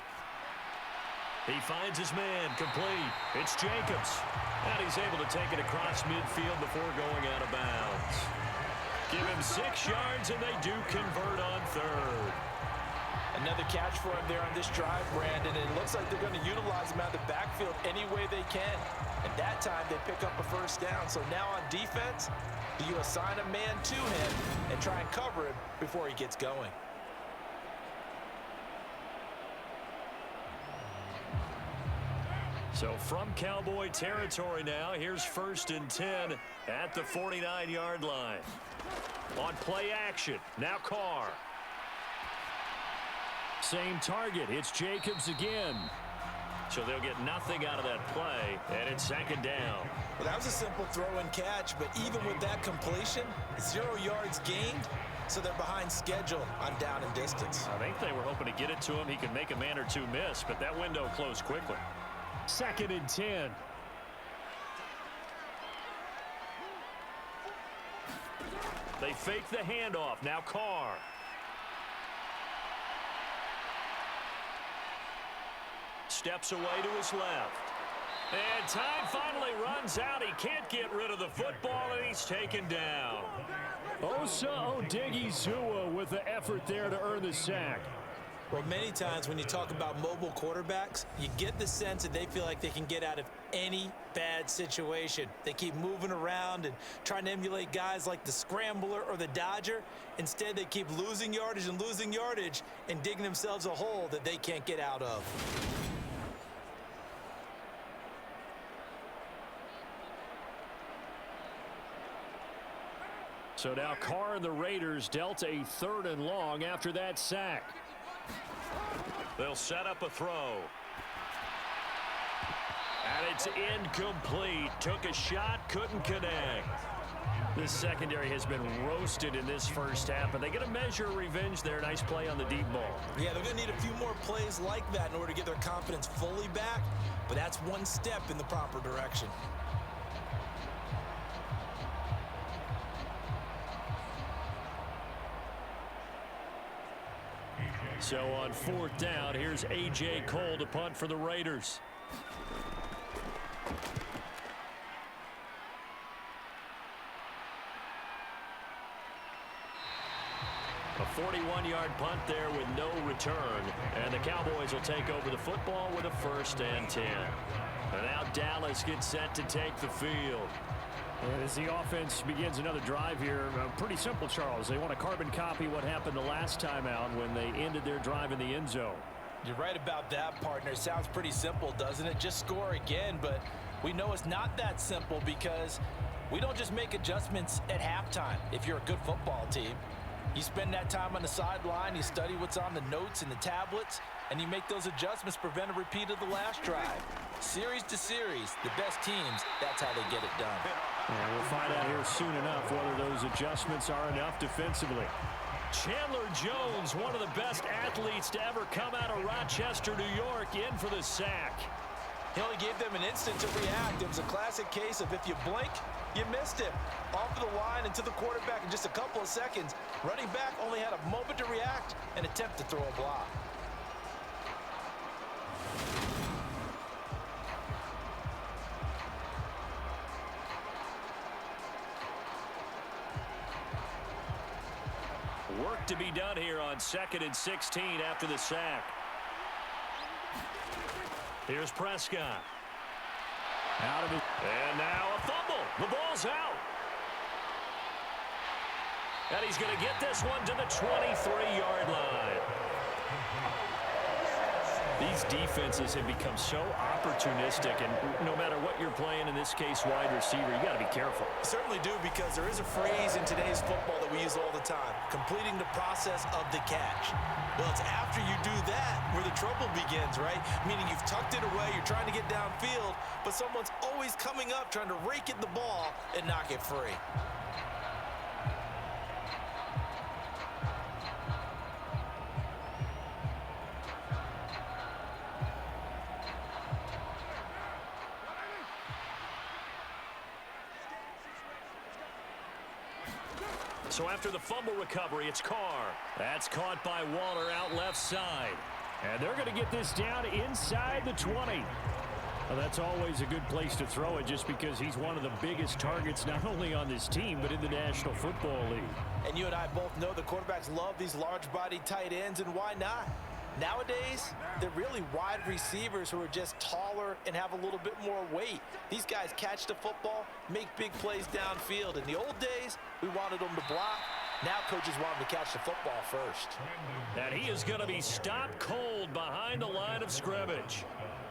He finds his man complete. It's Jacobs. And he's able to take it across midfield before going out of bounds. Give him 6 yards, and they do convert on third. Another catch for him there on this drive, Brandon. And it looks like they're going to utilize him out of the backfield any way they can. And that time, they pick up a first down. So now on defense, you assign a man to him and try and cover him before he gets going. So from Cowboy territory now, here's 1st and 10 at the 49-yard line. On play action, now Carr. Same target. It's Jacobs again. So they'll get nothing out of that play, and it's 2nd down. Well, that was a simple throw and catch, but even with that completion, 0 yards gained, so they're behind schedule on down and distance. I think they were hoping to get it to him. He could make a man or two miss, but that window closed quickly. 2nd and 10. They fake the handoff. Now Carr. Steps away to his left. And time finally runs out. He can't get rid of the football, and he's taken down. Osa Odigizua with the effort there to earn the sack. Well, many times when you talk about mobile quarterbacks, you get the sense that they feel like they can get out of any bad situation. They keep moving around and trying to emulate guys like the Scrambler or the Dodger. Instead, they keep losing yardage and digging themselves a hole that they can't get out of. So now Carr and the Raiders dealt a 3rd and long after that sack. They'll set up a throw. And it's incomplete. Took a shot, couldn't connect. This secondary has been roasted in this first half, but they get a measure of revenge there. Nice play on the deep ball. Yeah, they're going to need a few more plays like that in order to get their confidence fully back, but that's one step in the proper direction. So on 4th down, here's A.J. Cole to punt for the Raiders. A 41-yard punt there with no return. And the Cowboys will take over the football with a 1st and 10. And now Dallas gets set to take the field. And as the offense begins another drive here, pretty simple, Charles. They want to carbon copy what happened the last time out when they ended their drive in the end zone. You're right about that, partner. Sounds pretty simple, doesn't it? Just score again, but we know it's not that simple because we don't just make adjustments at halftime if you're a good football team. You spend that time on the sideline, you study what's on the notes and the tablets, and you make those adjustments, prevent a repeat of the last drive. Series to series, the best teams, that's how they get it done. And we'll find out here soon enough whether those adjustments are enough defensively. Chandler Jones, one of the best athletes to ever come out of Rochester, New York, in for the sack. He only gave them an instant to react. It was a classic case of if you blink, you missed him. Off of the line and to the quarterback in just a couple of seconds. Running back only had a moment to react and attempt to throw a block. Work to be done here on 2nd and 16 after the sack. Here's Prescott. Out of it. And now a fumble. The ball's out. And he's going to get this one to the 23-yard line. These defenses have become so opportunistic, and no matter what you're playing, in this case wide receiver, you got to be careful. Certainly do, because there is a phrase in today's football that we use all the time, completing the process of the catch. Well, it's after you do that where the trouble begins, right? Meaning you've tucked it away, you're trying to get downfield, but someone's always coming up trying to rake at the ball and knock it free. So after the fumble recovery, it's Carr. That's caught by Waller out left side. And they're going to get this down inside the 20. Well, that's always a good place to throw it just because he's one of the biggest targets not only on this team but in the National Football League. And you and I both know the quarterbacks love these large-bodied tight ends, and why not? Nowadays, they're really wide receivers who are just taller and have a little bit more weight. These guys catch the football, make big plays downfield. In the old days, we wanted them to block. Now coaches want them to catch the football first. And he is going to be stopped cold behind the line of scrimmage.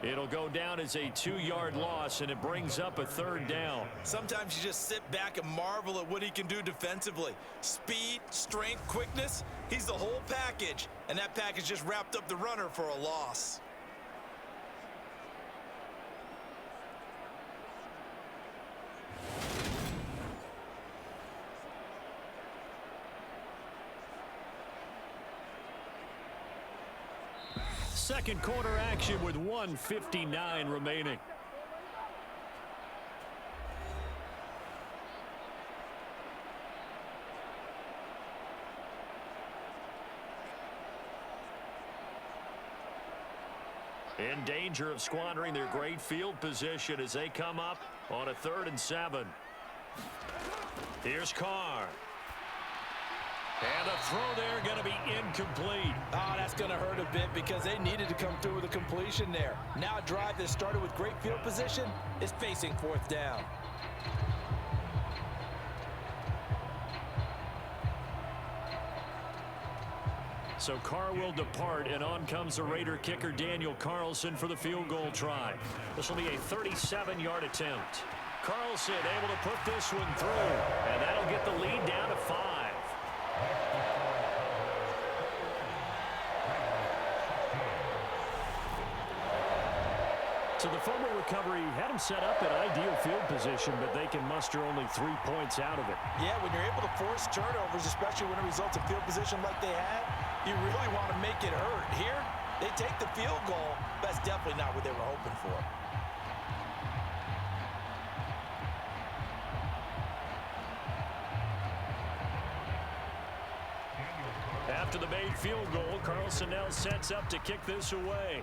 It'll go down as a 2-yard loss, and it brings up a 3rd down. Sometimes you just sit back and marvel at what he can do defensively. Speed, strength, quickness, he's the whole package. And that package just wrapped up the runner for a loss. Second quarter action with 1:59 remaining. In danger of squandering their great field position as they come up on a 3rd and 7. Here's Carr. And a throw there going to be incomplete. Oh, that's going to hurt a bit because they needed to come through with a completion there. Now a drive that started with great field position is facing 4th down. So Carr will depart, and on comes the Raider kicker Daniel Carlson for the field goal try. This will be a 37-yard attempt. Carlson able to put this one through, and that'll get the lead down to 5. So the fumble recovery had them set up in ideal field position, but they can muster only 3 points out of it. Yeah, when you're able to force turnovers, especially when it results in field position like they had, you really want to make it hurt. Here, they take the field goal. That's definitely not what they were hoping for. After the made field goal, Carlson now sets up to kick this away.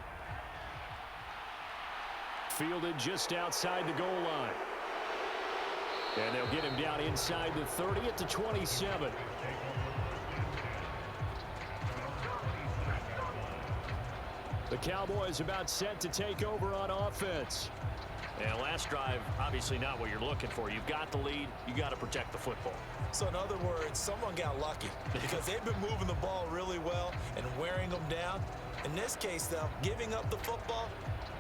Fielded just outside the goal line. And they'll get him down inside the 30 at the 27. The Cowboys about set to take over on offense. And last drive, obviously not what you're looking for. You've got the lead. You got to protect the football. So in other words, someone got lucky because they've been moving the ball really well and wearing them down. In this case, though, giving up the football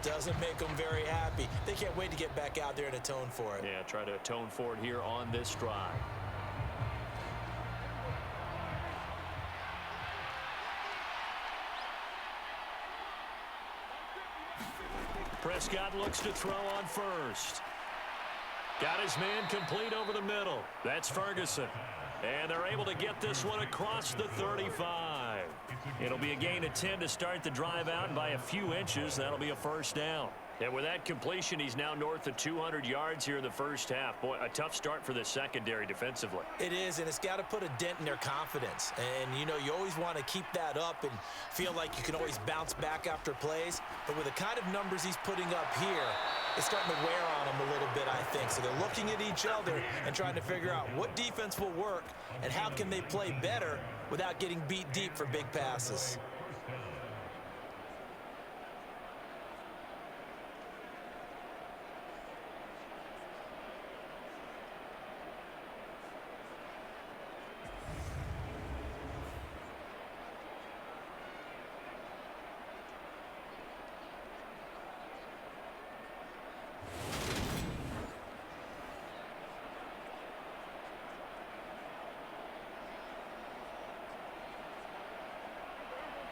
doesn't make them very happy. They can't wait to get back out there and atone for it. Yeah, try to atone for it here on this drive. Prescott looks to throw on first. Got his man complete over the middle. That's Ferguson. And they're able to get this one across the 35. It'll be a gain of 10 to start the drive out, and by a few inches, that'll be a 1st down. And with that completion, he's now north of 200 yards here in the first half. Boy, a tough start for the secondary defensively. It is, and it's got to put a dent in their confidence. And, you know, you always want to keep that up and feel like you can always bounce back after plays. But with the kind of numbers he's putting up here, it's starting to wear on them a little bit, I think. So they're looking at each other and trying to figure out what defense will work and how can they play better without getting beat deep for big passes.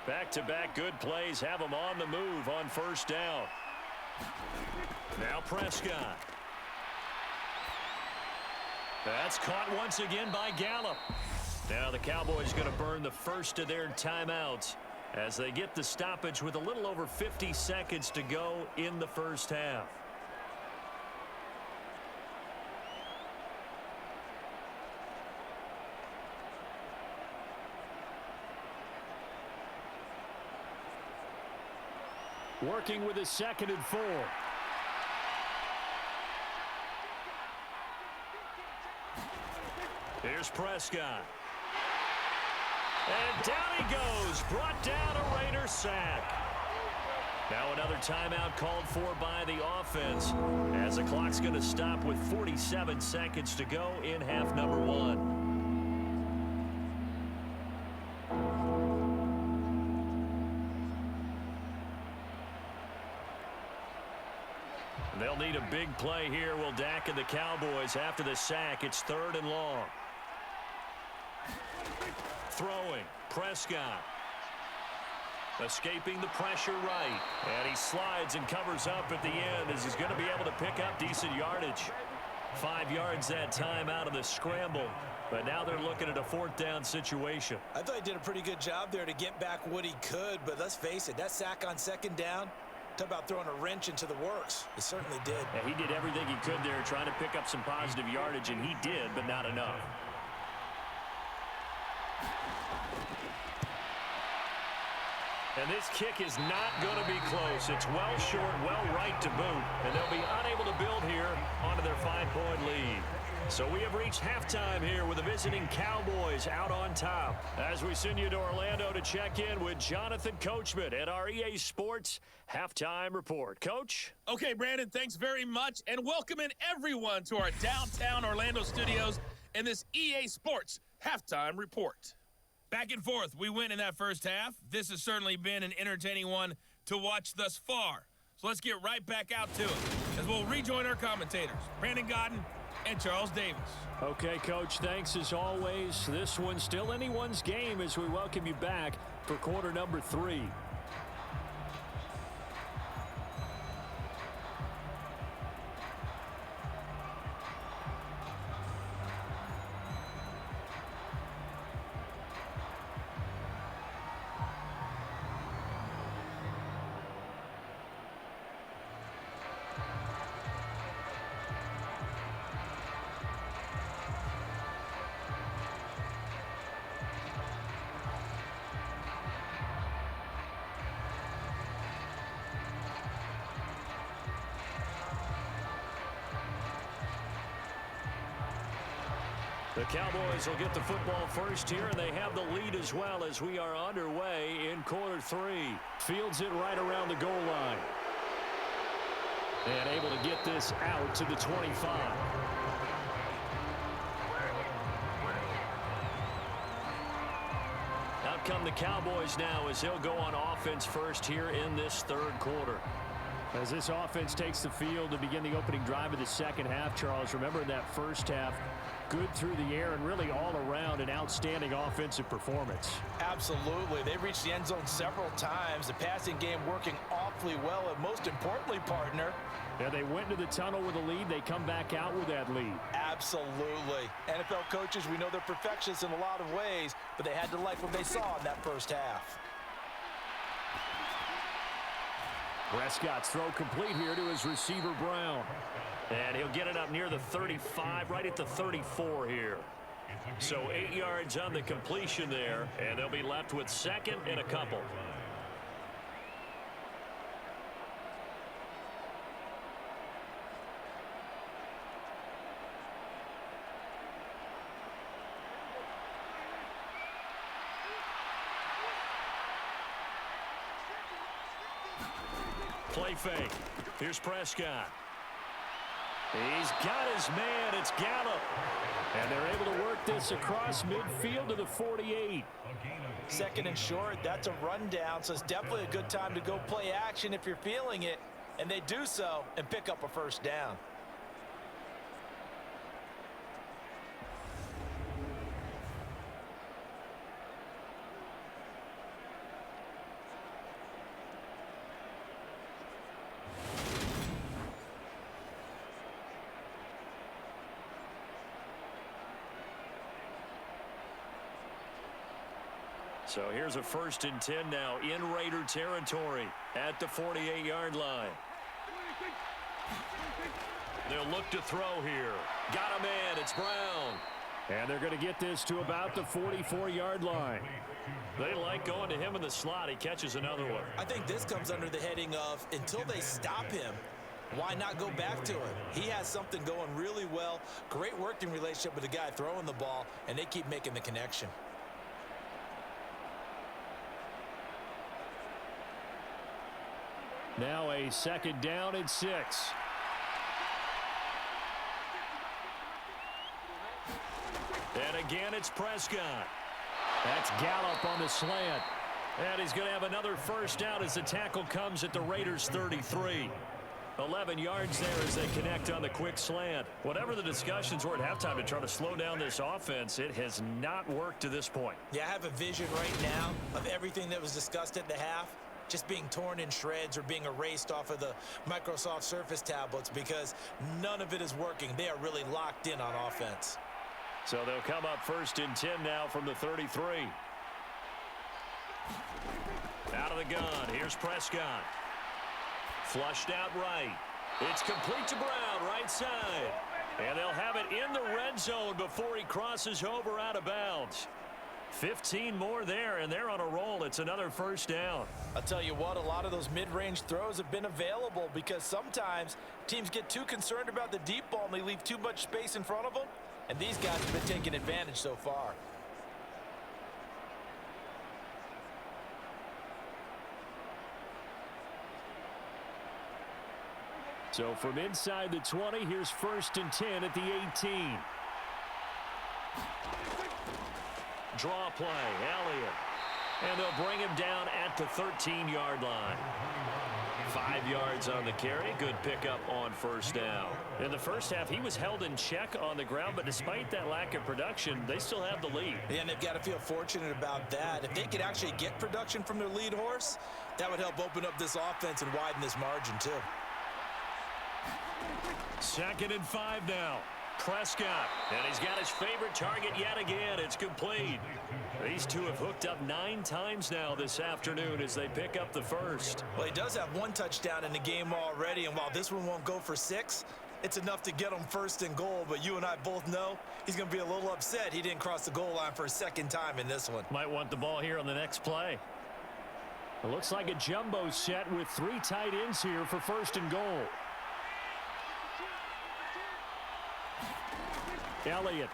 Back-to-back good plays have them on the move on 1st down. Now Prescott. That's caught once again by Gallup. Now the Cowboys going to burn the first of their timeouts as they get the stoppage with a little over 50 seconds to go in the first half. Working with a 2nd and 4. Here's Prescott. And down he goes. Brought down a Raider sack. Now another timeout called for by the offense as the clock's going to stop with 47 seconds to go in half number 1. They'll need a big play here. Will Dak and the Cowboys after the sack. It's 3rd and long. Throwing. Prescott. Escaping the pressure right. And he slides and covers up at the end as he's going to be able to pick up decent yardage. 5 yards that time out of the scramble. But now they're looking at a 4th down situation. I thought he did a pretty good job there to get back what he could. But let's face it, that sack on 2nd down, talk about throwing a wrench into the works. It certainly did. Yeah, he did everything he could there trying to pick up some positive yardage, and he did, but not enough. And this kick is not going to be close. It's well short, well right to boot, and they'll be unable to build here onto their 5-point lead. So we have reached halftime here with the visiting Cowboys out on top. As we send you to Orlando to check in with Jonathan Coachman at our EA Sports Halftime Report. Coach? Okay, Brandon, thanks very much, and welcome in everyone to our downtown Orlando studios in this EA Sports Halftime Report. Back and forth, we win in that first half. This has certainly been an entertaining one to watch thus far. So let's get right back out to it as we'll rejoin our commentators, Brandon Godden and Charles Davis. Okay, Coach, thanks as always. This one's still anyone's game as we welcome you back for quarter number 3. The Cowboys will get the football first here, and they have the lead as well as we are underway in quarter 3. Fields it right around the goal line. And able to get this out to the 25. Out come the Cowboys now as they'll go on offense first here in this 3rd quarter. As this offense takes the field to begin the opening drive of the second half, Charles, remember in that first half, good through the air and really all around an outstanding offensive performance. Absolutely. They reached the end zone several times. The passing game working awfully well. And most importantly, partner, yeah, they went into the tunnel with a lead. They come back out with that lead. Absolutely. NFL coaches, we know they're perfectionists in a lot of ways, but they had to like what they saw in that first half. Prescott's throw complete here to his receiver, Brown. And he'll get it up near the 35, right at the 34 here. So 8 yards on the completion there, and they'll be left with 2nd and a couple. Play fake. Here's Prescott. He's got his man. It's Gallup. And they're able to work this across midfield to the 48. 2nd and short. That's a rundown, so it's definitely a good time to go play action if you're feeling it. And they do so and pick up a first down. So here's a 1st and 10 now in Raider territory at the 48-yard line. They'll look to throw here. Got a man. It's Brown. And they're going to get this to about the 44-yard line. They like going to him in the slot. He catches another one. I think this comes under the heading of until they stop him, why not go back to him? He has something going really well. Great working relationship with the guy throwing the ball, and they keep making the connection. Now a second down and 6. And again, it's Prescott. That's Gallup on the slant. And he's going to have another first down as the tackle comes at the Raiders' 33. 11 yards there as they connect on the quick slant. Whatever the discussions were at halftime to try to slow down this offense, it has not worked to this point. Yeah, I have a vision right now of everything that was discussed at the half just being torn in shreds or being erased off of the Microsoft Surface tablets because none of it is working. They are really locked in on offense. So they'll come up 1st and 10 now from the 33. Out of the gun, here's Prescott. Flushed out right. It's complete to Brown, right side. And they'll have it in the red zone before he crosses over out of bounds. 15 more there, and they're on a roll. It's another first down. I'll tell you what, a lot of those mid-range throws have been available because sometimes teams get too concerned about the deep ball and they leave too much space in front of them. And these guys have been taking advantage so far. So from inside the 20, here's 1st and 10 at the 18. Draw play, Elliott. And they'll bring him down at the 13-yard line. 5 yards on the carry. Good pickup on first down. In the first half, he was held in check on the ground, but despite that lack of production, they still have the lead. And they've got to feel fortunate about that. If they could actually get production from their lead horse, that would help open up this offense and widen this margin, too. 2nd and 5 now. Prescott, and he's got his favorite target yet again. It's complete. These two have hooked up 9 times now this afternoon as they pick up the first. Well, he does have 1 touchdown in the game already, and while this one won't go for 6, it's enough to get him 1st and goal. But you and I both know he's going to be a little upset he didn't cross the goal line for a 2nd time in this one. Might want the ball here on the next play. It looks like a jumbo set with 3 tight ends here for 1st and goal. Elliott.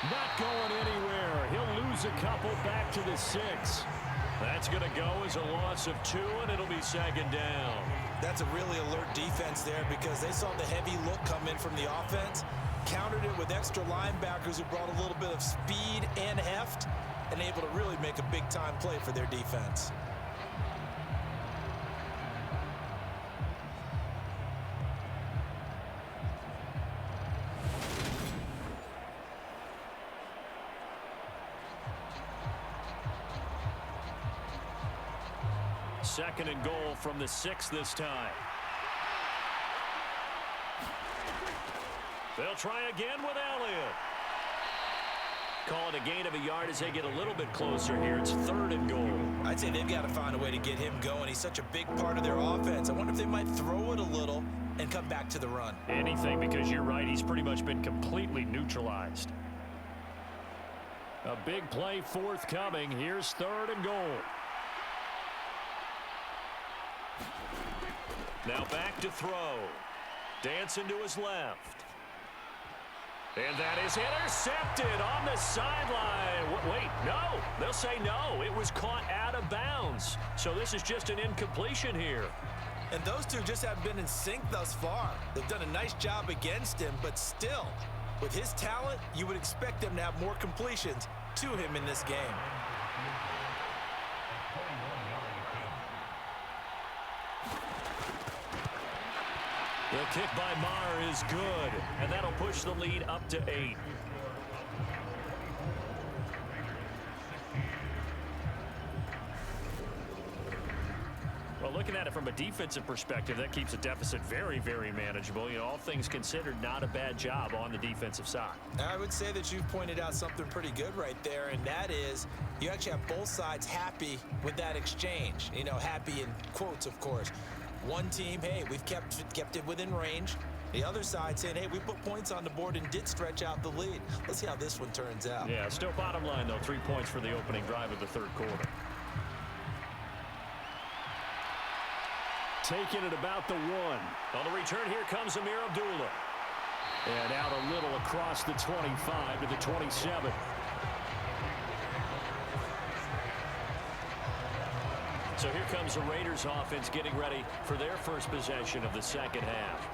Not going anywhere. He'll lose a couple back to the 6. That's going to go as a loss of 2, and it'll be 2nd down. That's a really alert defense there because they saw the heavy look come in from the offense, countered it with extra linebackers who brought a little bit of speed and heft, and able to really make a big-time play for their defense. Second and goal from the 6 this time. They'll try again with Elliott. Call it a gain of a yard as they get a little bit closer here. It's 3rd and goal. I'd say they've got to find a way to get him going. He's such a big part of their offense. I wonder if they might throw it a little and come back to the run. Anything, because you're right. He's pretty much been completely neutralized. A big play forthcoming. Here's 3rd and goal. Now back to throw. Dancing to his left. And that is intercepted on the sideline. Wait, no. They'll say no. It was caught out of bounds. So this is just an incompletion here. And those two just haven't been in sync thus far. They've done a nice job against him, but still, with his talent, you would expect them to have more completions to him in this game. The kick by Maher is good, and that'll push the lead up to 8. Well, looking at it from a defensive perspective, that keeps the deficit very, very manageable. You know, all things considered, not a bad job on the defensive side. I would say that you've pointed out something pretty good right there, and that is you actually have both sides happy with that exchange. You know, happy in quotes, of course. One team, hey, we've kept it within range. The other side saying, hey, we put points on the board and did stretch out the lead. Let's see how this one turns out. Yeah, still bottom line, though, 3 points for the opening drive of the third quarter. Taking it about the 1. On the return, here comes Amir Abdullah. And out a little across the 25 to the 27. So here comes the Raiders offense getting ready for their first possession of the second half.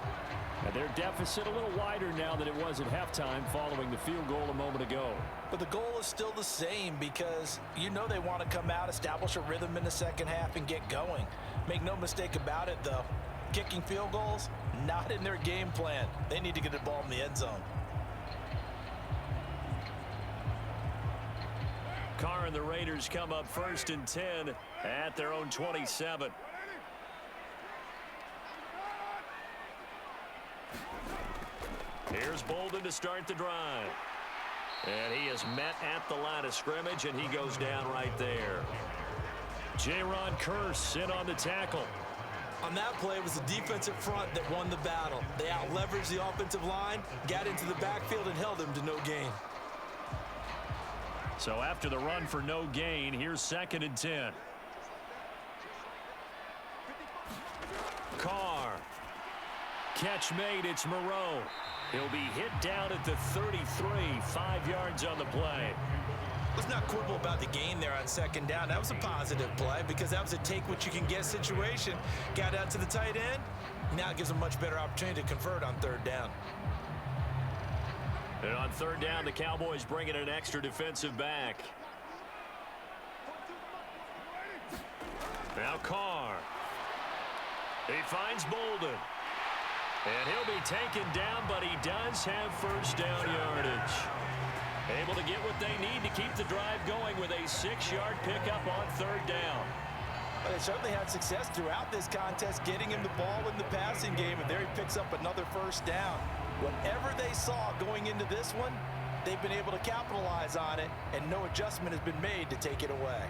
And their deficit a little wider now than it was at halftime following the field goal a moment ago. But the goal is still the same because you know they want to come out, establish a rhythm in the second half, and get going. Make no mistake about it, though. Kicking field goals, not in their game plan. They need to get the ball in the end zone. Carr and the Raiders come up 1st and 10 at their own 27. Here's Bolden to start the drive. And he is met at the line of scrimmage, and he goes down right there. Jaron Kearse in on the tackle. On that play, it was the defensive front that won the battle. They out-leveraged the offensive line, got into the backfield, and held him to no gain. So after the run for no gain, here's 2nd and 10. Carr. Catch made, it's Moreau. He'll be hit down at the 33, 5 yards on the play. Let's not quibble about the gain there on 2nd down. That was a positive play because that was a take-what-you-can-get situation. Got out to the tight end. Now it gives them a much better opportunity to convert on 3rd down. And on 3rd down, the Cowboys bring in an extra defensive back. Now Carr. He finds Bolden. And he'll be taken down, but he does have first down yardage. Able to get what they need to keep the drive going with a 6-yard pickup on 3rd down. Well, they certainly had success throughout this contest, getting him the ball in the passing game, and there he picks up another first down. Whatever they saw going into this one, they've been able to capitalize on it, and no adjustment has been made to take it away.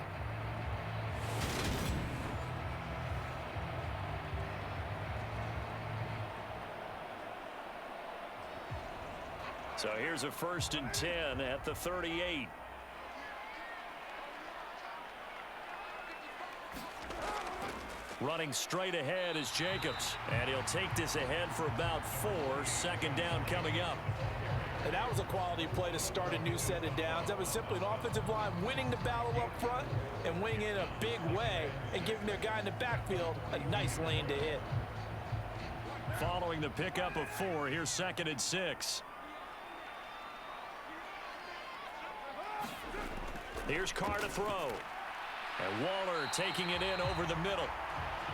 So here's a 1st and 10 at the 38. Running straight ahead is Jacobs. And he'll take this ahead for about 4. 2nd down coming up. And that was a quality play to start a new set of downs. That was simply an offensive line winning the battle up front and winning in a big way and giving their guy in the backfield a nice lane to hit. Following the pickup of 4, here's 2nd and 6. Here's Carr to throw. And Waller taking it in over the middle.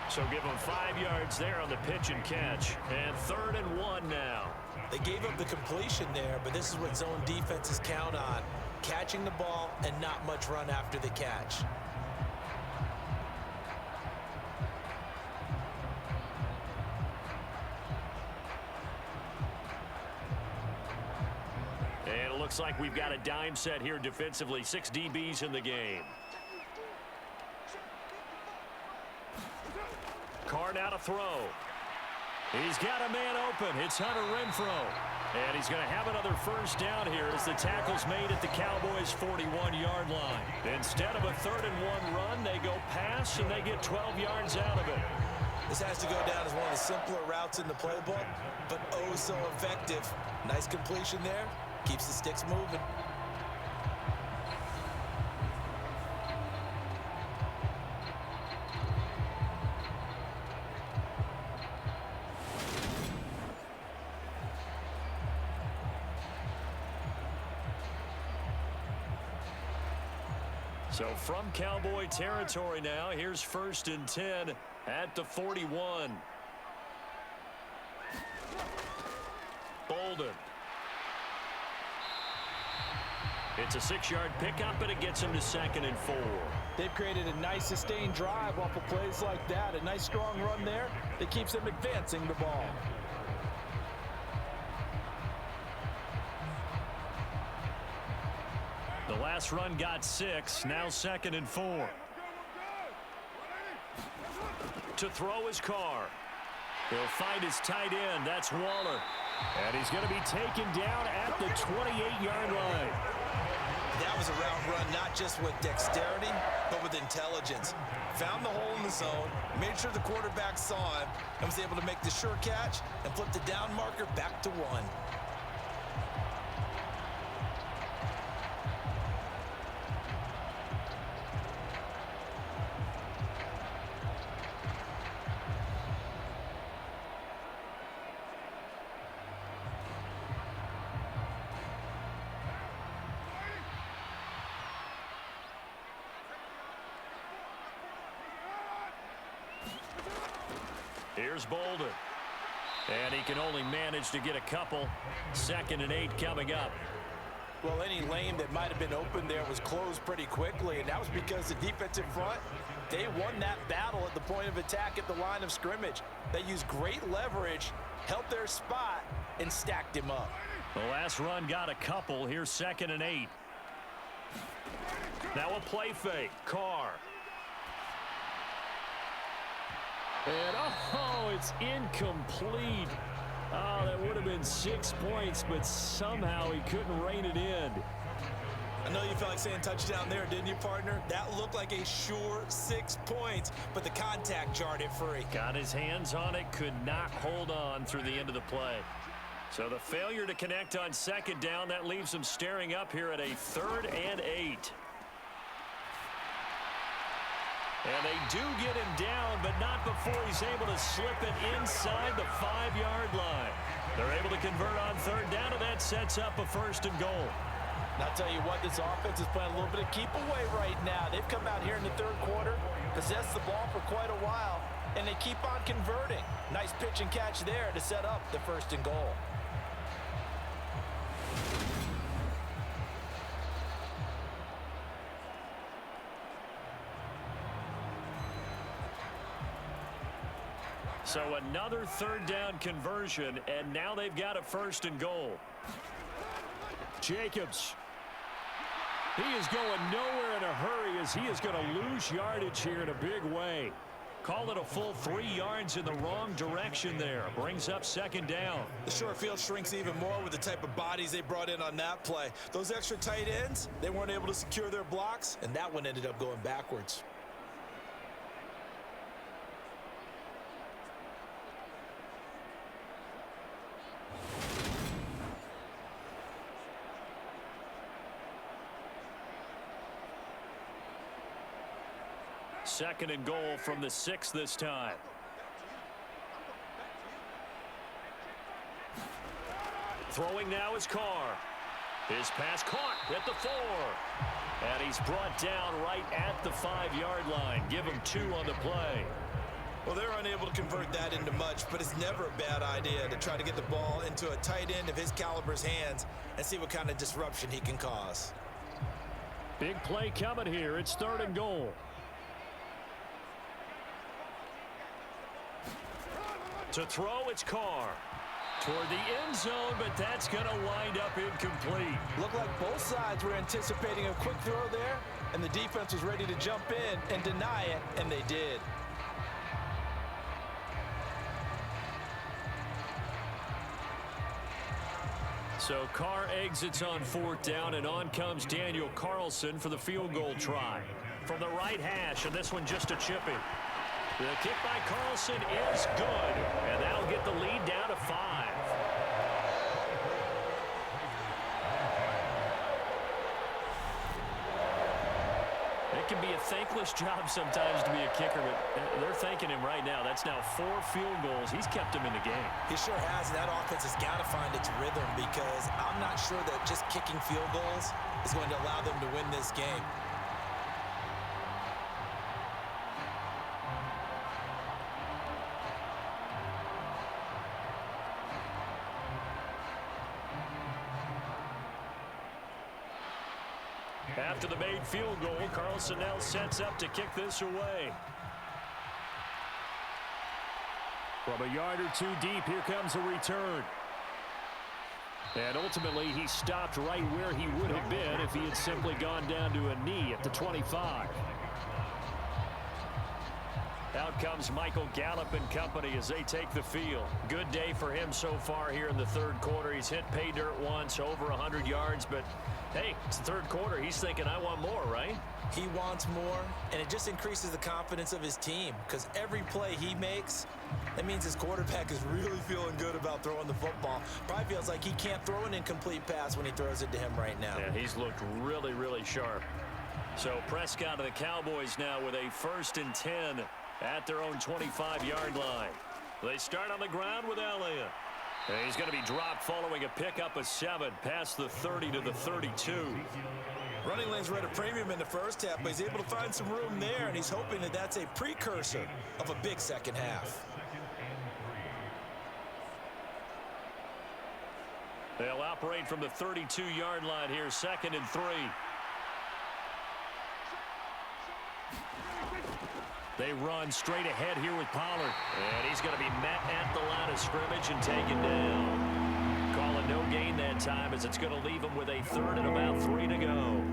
So give him 5 yards there on the pitch and catch. And 3rd and 1 now. They gave up the completion there, but this is what zone defenses count on. Catching the ball and not much run after the catch. And it looks like we've got a dime set here defensively. 6 DBs in the game. Carr now to throw. He's got a man open. It's Hunter Renfrow. And he's going to have another first down here as the tackle's made at the Cowboys' 41-yard line. Instead of a 3rd and 1 run, they go pass and they get 12 yards out of it. This has to go down as one of the simpler routes in the playbook, but oh so effective. Nice completion there. Keeps the sticks moving. So from Cowboy territory now, here's 1st and 10 at the 41. Bolden. It's a 6-yard pickup, and it gets him to 2nd and 4. They've created a nice sustained drive off of plays like that. A nice strong run there that keeps them advancing the ball. The last run got 6. Now 2nd and 4. To throw is Carr. He'll find his tight end. That's Waller. And he's going to be taken down at the 28-yard line. That was a route run, not just with dexterity, but with intelligence. Found the hole in the zone, made sure the quarterback saw him, and was able to make the sure catch and flip the down marker back to 1. Here's Bolden. And he can only manage to get a couple. 2nd and 8 coming up. Well, any lane that might have been open there was closed pretty quickly, and that was because the defensive front, they won that battle at the point of attack at the line of scrimmage. They used great leverage, held their spot, and stacked him up. The last run got a couple. Here's 2nd and 8. Now a play fake. Carr. And, oh, it's incomplete. Oh, that would have been 6 points, but somehow he couldn't rein it in. I know you felt like saying touchdown there, didn't you, partner? That looked like a sure 6 points, but the contact jarred it free. Got his hands on it, could not hold on through the end of the play. So the failure to connect on 2nd down, that leaves him staring up here at a 3rd and 8. And they do get him down, but not before he's able to slip it inside the 5-yard line. They're able to convert on 3rd down, and that sets up a 1st and goal. And I'll tell you what, this offense is playing a little bit of keep away right now. They've come out here in the 3rd quarter, possessed the ball for quite a while, and they keep on converting. Nice pitch and catch there to set up the 1st and goal. So another 3rd down conversion, and now they've got a 1st and goal. Jacobs. He is going nowhere in a hurry as he is going to lose yardage here in a big way. Call it a full 3 yards in the wrong direction there. Brings up 2nd down. The short field shrinks even more with the type of bodies they brought in on that play. Those extra tight ends, they weren't able to secure their blocks, and that one ended up going backwards. Second and goal from the 6 this time. Throwing now is Carr. His pass caught at the 4. And he's brought down right at the 5-yard line. Give him 2 on the play. Well, they're unable to convert that into much, but it's never a bad idea to try to get the ball into a tight end of his caliber's hands and see what kind of disruption he can cause. Big play coming here. It's 3rd and goal. To throw, it's Carr. Toward the end zone, but that's going to wind up incomplete. Looked like both sides were anticipating a quick throw there, and the defense was ready to jump in and deny it, and they did. So Carr exits on 4th down, and on comes Daniel Carlson for the field goal try. From the right hash, and this one just a chipping. The kick by Carlson is good, and that'll get the lead down to 5. It can be a thankless job sometimes to be a kicker, but they're thanking him right now. That's now 4 field goals. He's kept him in the game. He sure has. That offense has got to find its rhythm because I'm not sure that just kicking field goals is going to allow them to win this game. After the made field goal, Carlson now sets up to kick this away. From a yard or 2 deep, here comes a return. And ultimately, he stopped right where he would have been if he had simply gone down to a knee at the 25. Out comes Michael Gallup and company as they take the field. Good day for him so far here in the third quarter. He's hit pay dirt once, over 100 yards, but hey, it's the third quarter. He's thinking, I want more, right? He wants more, and it just increases the confidence of his team because every play he makes, that means his quarterback is really feeling good about throwing the football. Probably feels like he can't throw an incomplete pass when he throws it to him right now. Yeah, he's looked really, really sharp. So Prescott of the Cowboys now with a 1st and 10 at their own 25-yard line. They start on the ground with Elliott. And he's going to be dropped following a pickup of 7 past the 30 to the 32. Running lanes were at a premium in the first half, but he's able to find some room there, and he's hoping that that's a precursor of a big second half. They'll operate from the 32-yard line here, 2nd and 3. They run straight ahead here with Pollard. And he's going to be met at the line of scrimmage and taken down. Calling no gain that time as it's going to leave him with a 3rd and about 3 to go.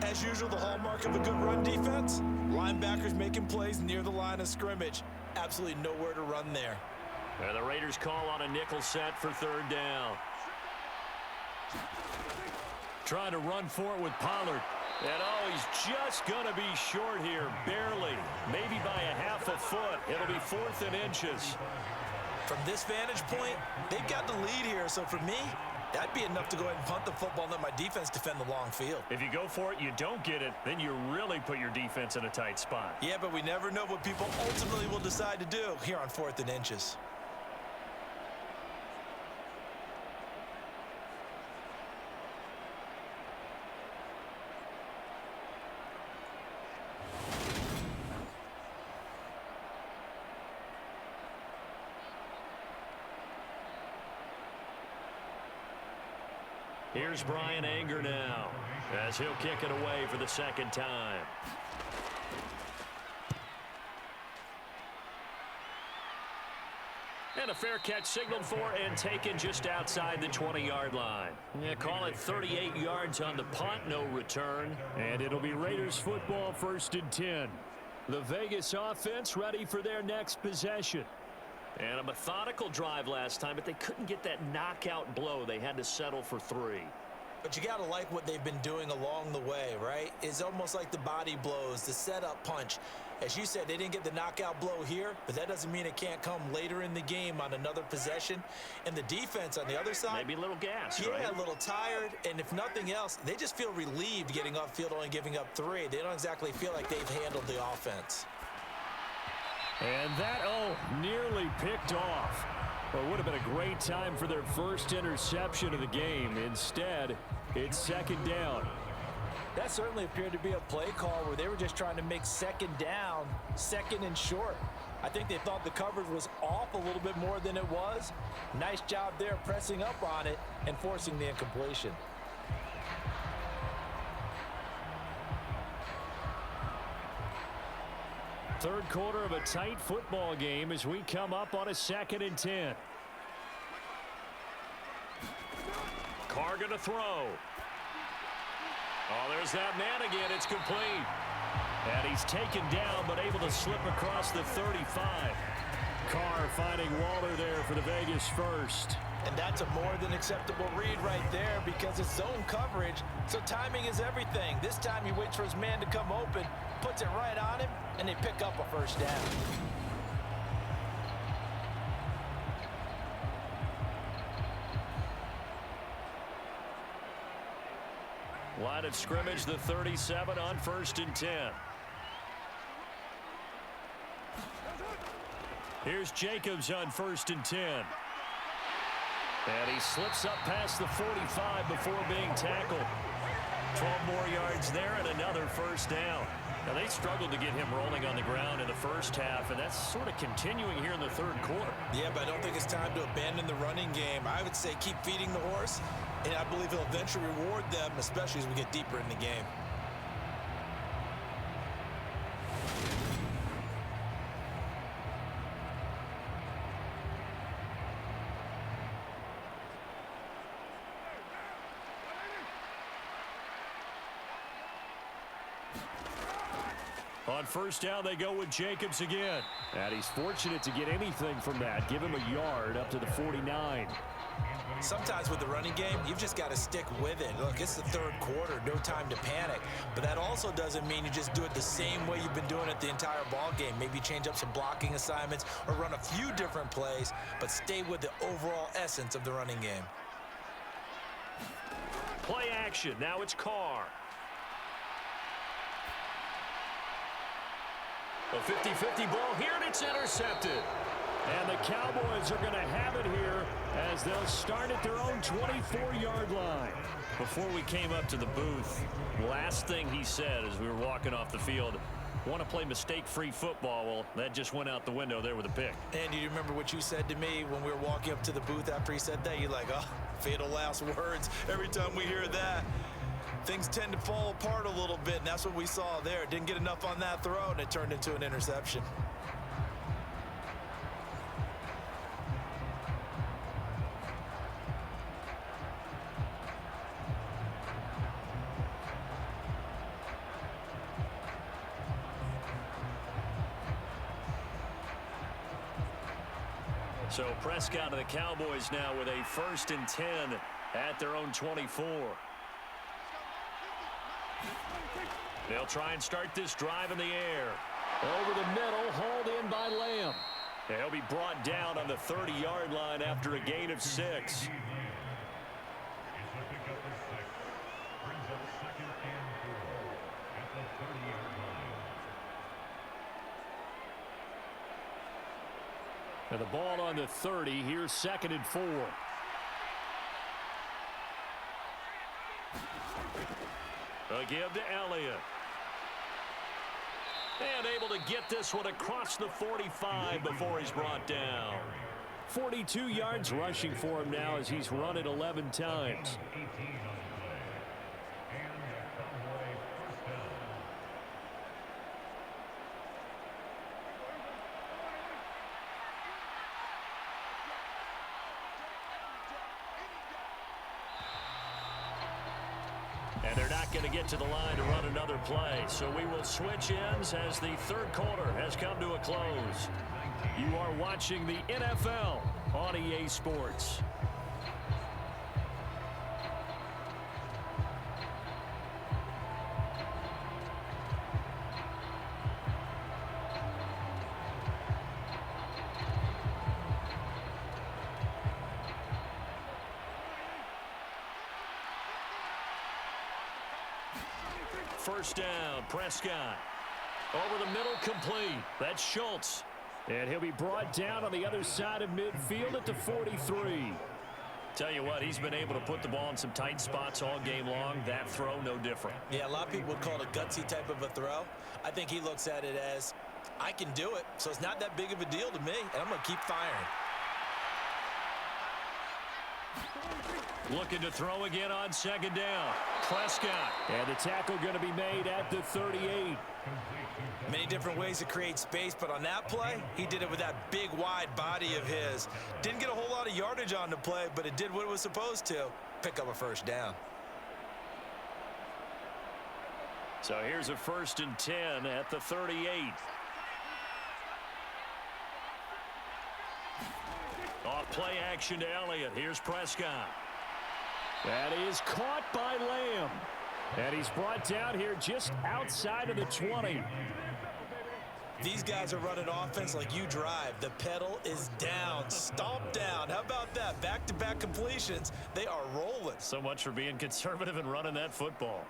As usual, the hallmark of a good run defense, linebackers making plays near the line of scrimmage. Absolutely nowhere to run there. And the Raiders call on a nickel set for 3rd down. Trying to run for it with Pollard. And oh, he's just going to be short here, barely. Maybe by a half a foot. It'll be 4th and inches. From this vantage point, they've got the lead here. So for me, that'd be enough to go ahead and punt the football and let my defense defend the long field. If you go for it, you don't get it, then you really put your defense in a tight spot. Yeah, but we never know what people ultimately will decide to do here on 4th and inches. Here's Brian Anger now as he'll kick it away for the 2nd time. And a fair catch signaled for and taken just outside the 20-yard line. Yeah, call it 38 yards on the punt, no return. And it'll be Raiders football, 1st and 10. The Vegas offense ready for their next possession. And a methodical drive last time, but they couldn't get that knockout blow. They had to settle for 3. But you got to like what they've been doing along the way, right? It's almost like the body blows, the setup punch. As you said, they didn't get the knockout blow here, but that doesn't mean it can't come later in the game on another possession. And the defense on the other side, maybe a little gas, yeah, right? A little tired. And if nothing else, they just feel relieved getting off field, only giving up 3. They don't exactly feel like they've handled the offense. And that, nearly picked off. Well, it would have been a great time for their first interception of the game. Instead, it's 2nd down. That certainly appeared to be a play call where they were just trying to make 2nd down, 2nd and short. I think they thought the coverage was off a little bit more than it was. Nice job there pressing up on it and forcing the incompletion. Third quarter of a tight football game as we come up on a 2nd and 10. Carr going to throw. Oh, there's that man again. It's complete. And he's taken down but able to slip across the 35. Carr finding Waller there for the Vegas 1st. And that's a more than acceptable read right there because it's zone coverage, so timing is everything. This time he waits for his man to come open, puts it right on him, and they pick up a 1st down. Line of scrimmage, the 37 on 1st and 10. Here's Jacobs on 1st and 10. And he slips up past the 45 before being tackled. 12 more yards there and another 1st down. Now, they struggled to get him rolling on the ground in the first half, and that's sort of continuing here in the third quarter. Yeah, but I don't think it's time to abandon the running game. I would say keep feeding the horse, and I believe he'll eventually reward them, especially as we get deeper in the game. On first down, they go with Jacobs again. And he's fortunate to get anything from that. Give him a yard up to the 49. Sometimes with the running game, you've just got to stick with it. Look, it's the third quarter, no time to panic. But that also doesn't mean you just do it the same way you've been doing it the entire ball game. Maybe change up some blocking assignments or run a few different plays, but stay with the overall essence of the running game. Play action. Now it's Carr. A 50-50 ball here, and it's intercepted. And the Cowboys are going to have it here as they'll start at their own 24-yard line. Before we came up to the booth, last thing he said as we were walking off the field, want to play mistake-free football. Well, that just went out the window there with a pick. And you remember what you said to me when we were walking up to the booth after he said that? You're like, oh, fatal last words. Every time we hear that, things tend to fall apart a little bit, and that's what we saw there. Didn't get enough on that throw, and it turned into an interception. So Prescott of the Cowboys now with a 1st and 10 at their own 24. They'll try and start this drive in the air. Over the middle, hauled in by Lamb. He'll be brought down on the 30-yard line after a gain of 6. And the ball on the 30. Here's 2nd and 4. A give to Elliott. And able to get this one across the 45 before he's brought down. 42 yards rushing for him now as he's run it 11 times. And they're not going to get to the line to run another play. So we will switch ends as the third quarter has come to a close. You are watching the NFL on EA Sports. First down, Prescott. Over the middle, complete. That's Schultz. And he'll be brought down on the other side of midfield at the 43. Tell you what, he's been able to put the ball in some tight spots all game long. That throw, no different. Yeah, a lot of people would call it a gutsy type of a throw. I think he looks at it as, I can do it, so it's not that big of a deal to me, and I'm going to keep firing. Looking to throw again on 2nd down. Prescott. And the tackle going to be made at the 38. Many different ways to create space, but on that play, he did it with that big, wide body of his. Didn't get a whole lot of yardage on the play, but it did what it was supposed to. Pick up a first down. So here's a 1st and 10 at the 38. Off play action to Elliott. Here's Prescott. That is caught by Lamb. And he's brought down here just outside of the 20. These guys are running offense like you drive. The pedal is down, stomp down. How about that? Back-to-back completions. They are rolling. So much for being conservative and running that football.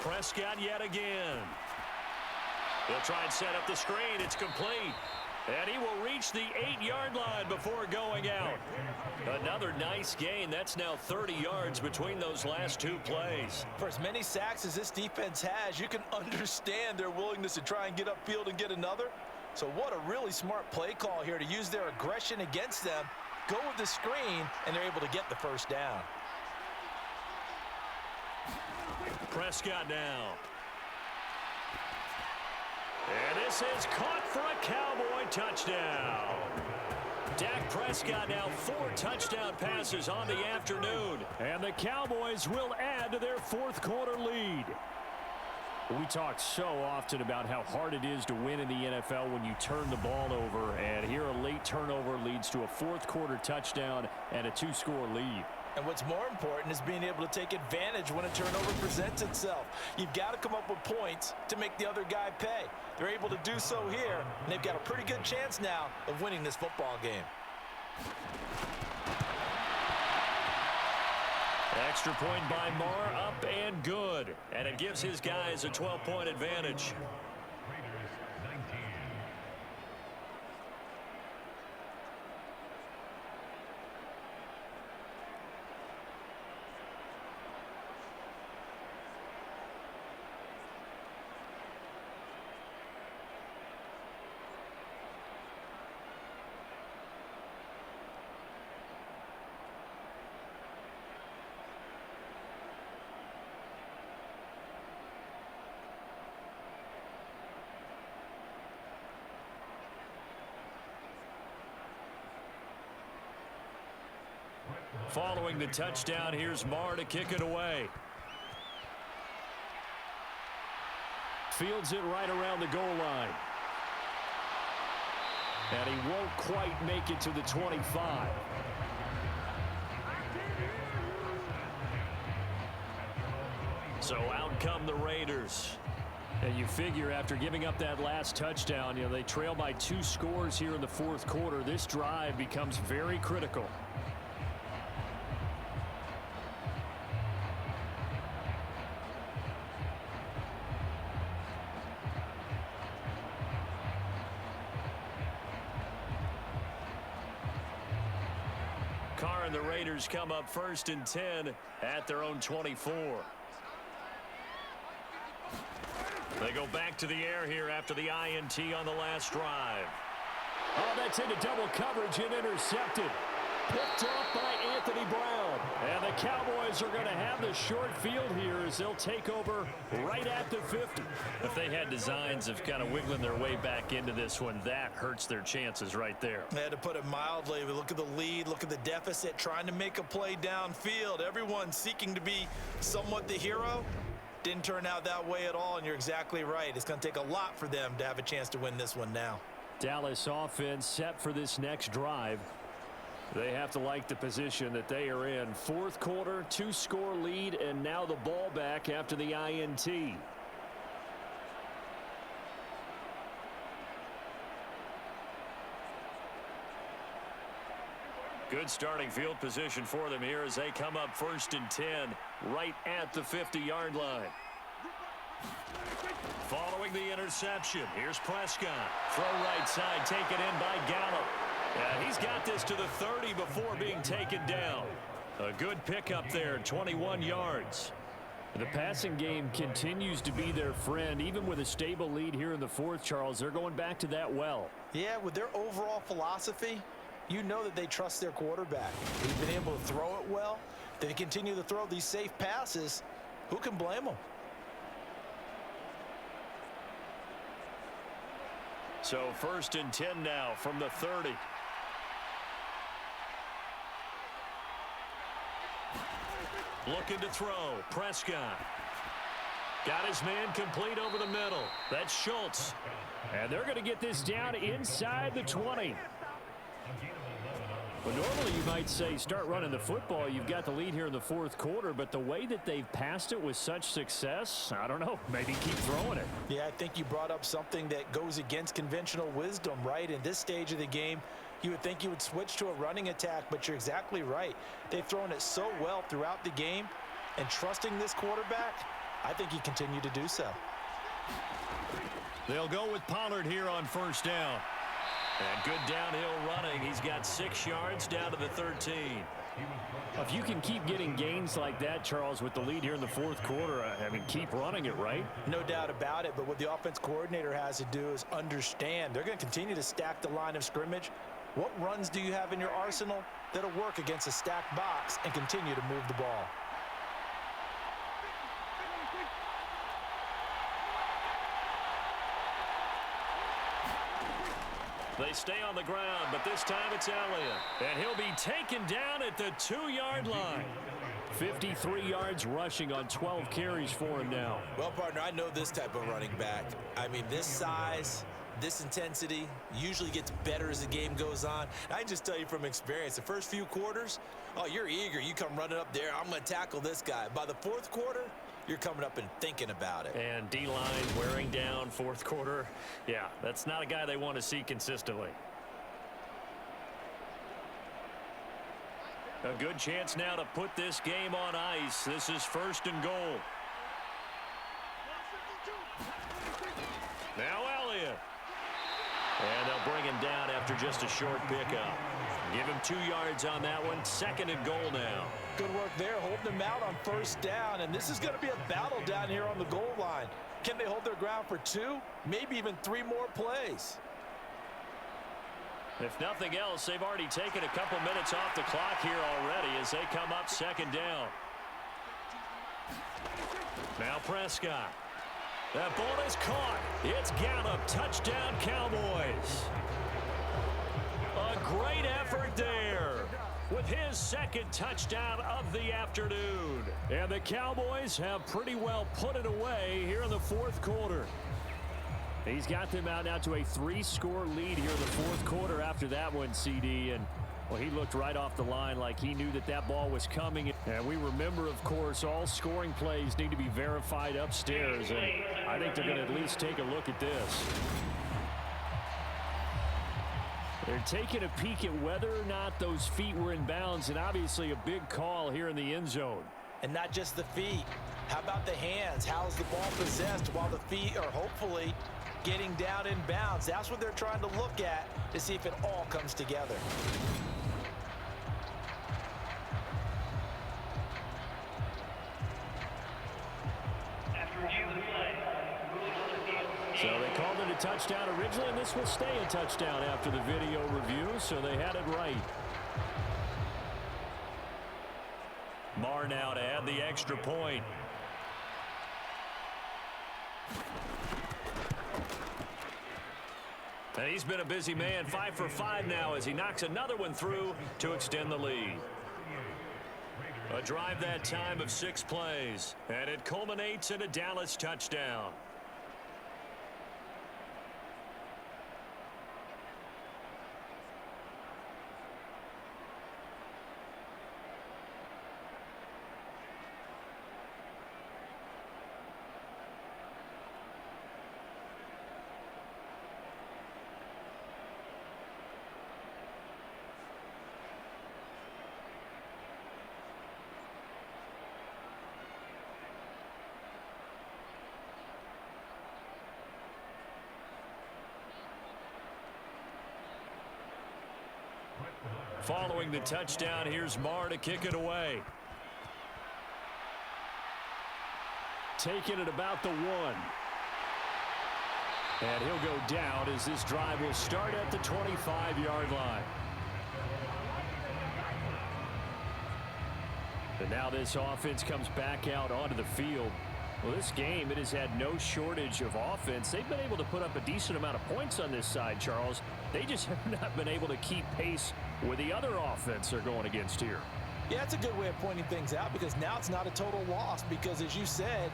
Prescott yet again. He'll try and set up the screen. It's complete. And he will reach the 8-yard line before going out. Another nice gain. That's now 30 yards between those last 2 plays. For as many sacks as this defense has, you can understand their willingness to try and get upfield and get another. So what a really smart play call here to use their aggression against them, go with the screen, and they're able to get the first down. Prescott now. And this is caught for a Cowboy touchdown. Dak Prescott now 4 touchdown passes on the afternoon. And the Cowboys will add to their fourth quarter lead. We talk so often about how hard it is to win in the NFL when you turn the ball over. And here a late turnover leads to a fourth quarter touchdown and a 2-score lead. And what's more important is being able to take advantage when a turnover presents itself. You've got to come up with points to make the other guy pay. They're able to do so here, and they've got a pretty good chance now of winning this football game. Extra point by Marr, up and good. And it gives his guys a 12-point advantage. Following the touchdown, here's Marr to kick it away. Fields it right around the goal line. And he won't quite make it to the 25. So out come the Raiders. And you figure after giving up that last touchdown, they trail by 2 scores here in the fourth quarter. This drive becomes very critical. Carr and the Raiders come up 1st and 10 at their own 24. They go back to the air here after the INT on the last drive. Oh, that's into double coverage and intercepted. Picked off by Anthony Brown. And the Cowboys are going to have the short field here as they'll take over right at the 50. If they had designs of kind of wiggling their way back into this one, that hurts their chances right there. To put it mildly, we look at the lead, look at the deficit, trying to make a play downfield. Everyone seeking to be somewhat the hero. Didn't turn out that way at all, and you're exactly right. It's going to take a lot for them to have a chance to win this one now. Dallas offense set for this next drive. They have to like the position that they are in. Fourth quarter, 2-score lead, and now the ball back after the INT. Good starting field position for them here as they come up 1st and 10 right at the 50-yard line. Following the interception, here's Prescott. Throw right side, taken in by Gallup. And he's got this to the 30 before being taken down. A good pickup there, 21 yards. The passing game continues to be their friend. Even with a stable lead here in the fourth, Charles, they're going back to that well. Yeah, with their overall philosophy, you know that they trust their quarterback. They've been able to throw it well. They continue to throw these safe passes. Who can blame them? So 1st and 10 now from the 30. Looking to throw. Prescott. Got his man complete over the middle. That's Schultz. And they're going to get this down inside the 20. Well, normally you might say start running the football. You've got the lead here in the fourth quarter, but the way that they've passed it with such success, I don't know, maybe keep throwing it. Yeah, I think you brought up something that goes against conventional wisdom, right? In this stage of the game, you would think you would switch to a running attack, but you're exactly right. They've thrown it so well throughout the game, and trusting this quarterback, I think you continue to do so. They'll go with Pollard here on 1st down. And good downhill running. He's got 6 yards down to the 13. If you can keep getting gains like that, Charles, with the lead here in the fourth quarter, I mean, keep running it, right? No doubt about it, but what the offense coordinator has to do is understand. They're going to continue to stack the line of scrimmage. What runs do you have in your arsenal that'll work against a stacked box and continue to move the ball? They stay on the ground, but this time it's Elliott. And he'll be taken down at the 2-yard line. 53 yards rushing on 12 carries for him now. Well, partner, I know this type of running back. I mean, this size, this intensity usually gets better as the game goes on. I can just tell you from experience, the first few quarters, oh, you're eager. You come running up there, I'm going to tackle this guy. By the fourth quarter, you're coming up and thinking about it. And D-line wearing down fourth quarter. Yeah, that's not a guy they want to see consistently. A good chance now to put this game on ice. This is 1st and goal. Now Elliott. And they'll bring him down after just a short pickup. Give him 2 yards on that one. 2nd and goal now. Good work there, holding them out on 1st down. And this is going to be a battle down here on the goal line. Can they hold their ground for 2, maybe even 3 more plays? If nothing else, they've already taken a couple minutes off the clock here already as they come up 2nd down. Now Prescott. That ball is caught. It's Gallup. Touchdown, Cowboys. A great effort there with his 2nd touchdown of the afternoon. And the Cowboys have pretty well put it away here in the 4th quarter. He's got them out now to a 3-score lead here in the 4th quarter after that one, CD. And, well, he looked right off the line like he knew that that ball was coming. And we remember, of course, all scoring plays need to be verified upstairs. And I think they're going to at least take a look at this. They're taking a peek at whether or not those feet were in bounds. And obviously a big call here in the end zone. And not just the feet. How about the hands? How is the ball possessed while the feet are hopefully getting down in bounds? That's what they're trying to look at to see if it all comes together. So they called it a touchdown originally, and this will stay a touchdown after the video review, so they had it right. Marr now to add the extra point. And he's been a busy man, 5 for 5 now as he knocks another one through to extend the lead. A drive that time of 6 plays, and it culminates in a Dallas touchdown. Following the touchdown, here's Marr to kick it away. Taking it about the 1. And he'll go down as this drive will start at the 25-yard line. And now this offense comes back out onto the field. Well, this game, it has had no shortage of offense. They've been able to put up a decent amount of points on this side, Charles. They just have not been able to keep pace with the other offense they're going against here. Yeah, it's a good way of pointing things out because now it's not a total loss because, as you said,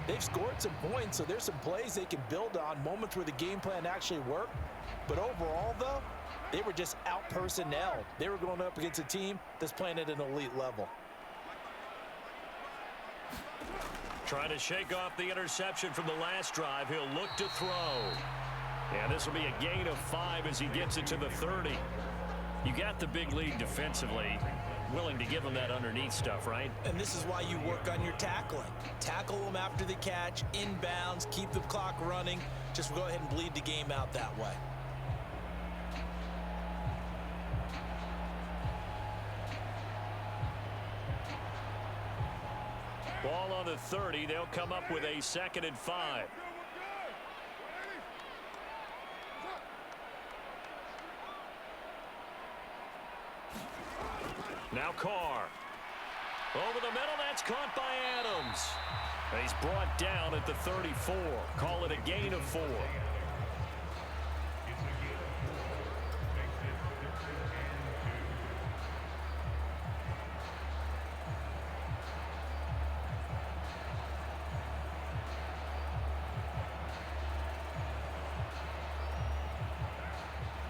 they've scored some points, so there's some plays they can build on, moments where the game plan actually worked. But overall, though, they were just out-personnelled. They were going up against a team that's playing at an elite level. Trying to shake off the interception from the last drive. He'll look to throw. And this will be a gain of 5 as he gets it to the 30. You got the big lead defensively. Willing to give them that underneath stuff, right? And this is why you work on your tackling. Tackle them after the catch, inbounds, keep the clock running. Just go ahead and bleed the game out that way. Ball on the 30. They'll come up with a 2nd and 5. Now Carr. Over the middle, that's caught by Adams. And he's brought down at the 34. Call it a gain of 4.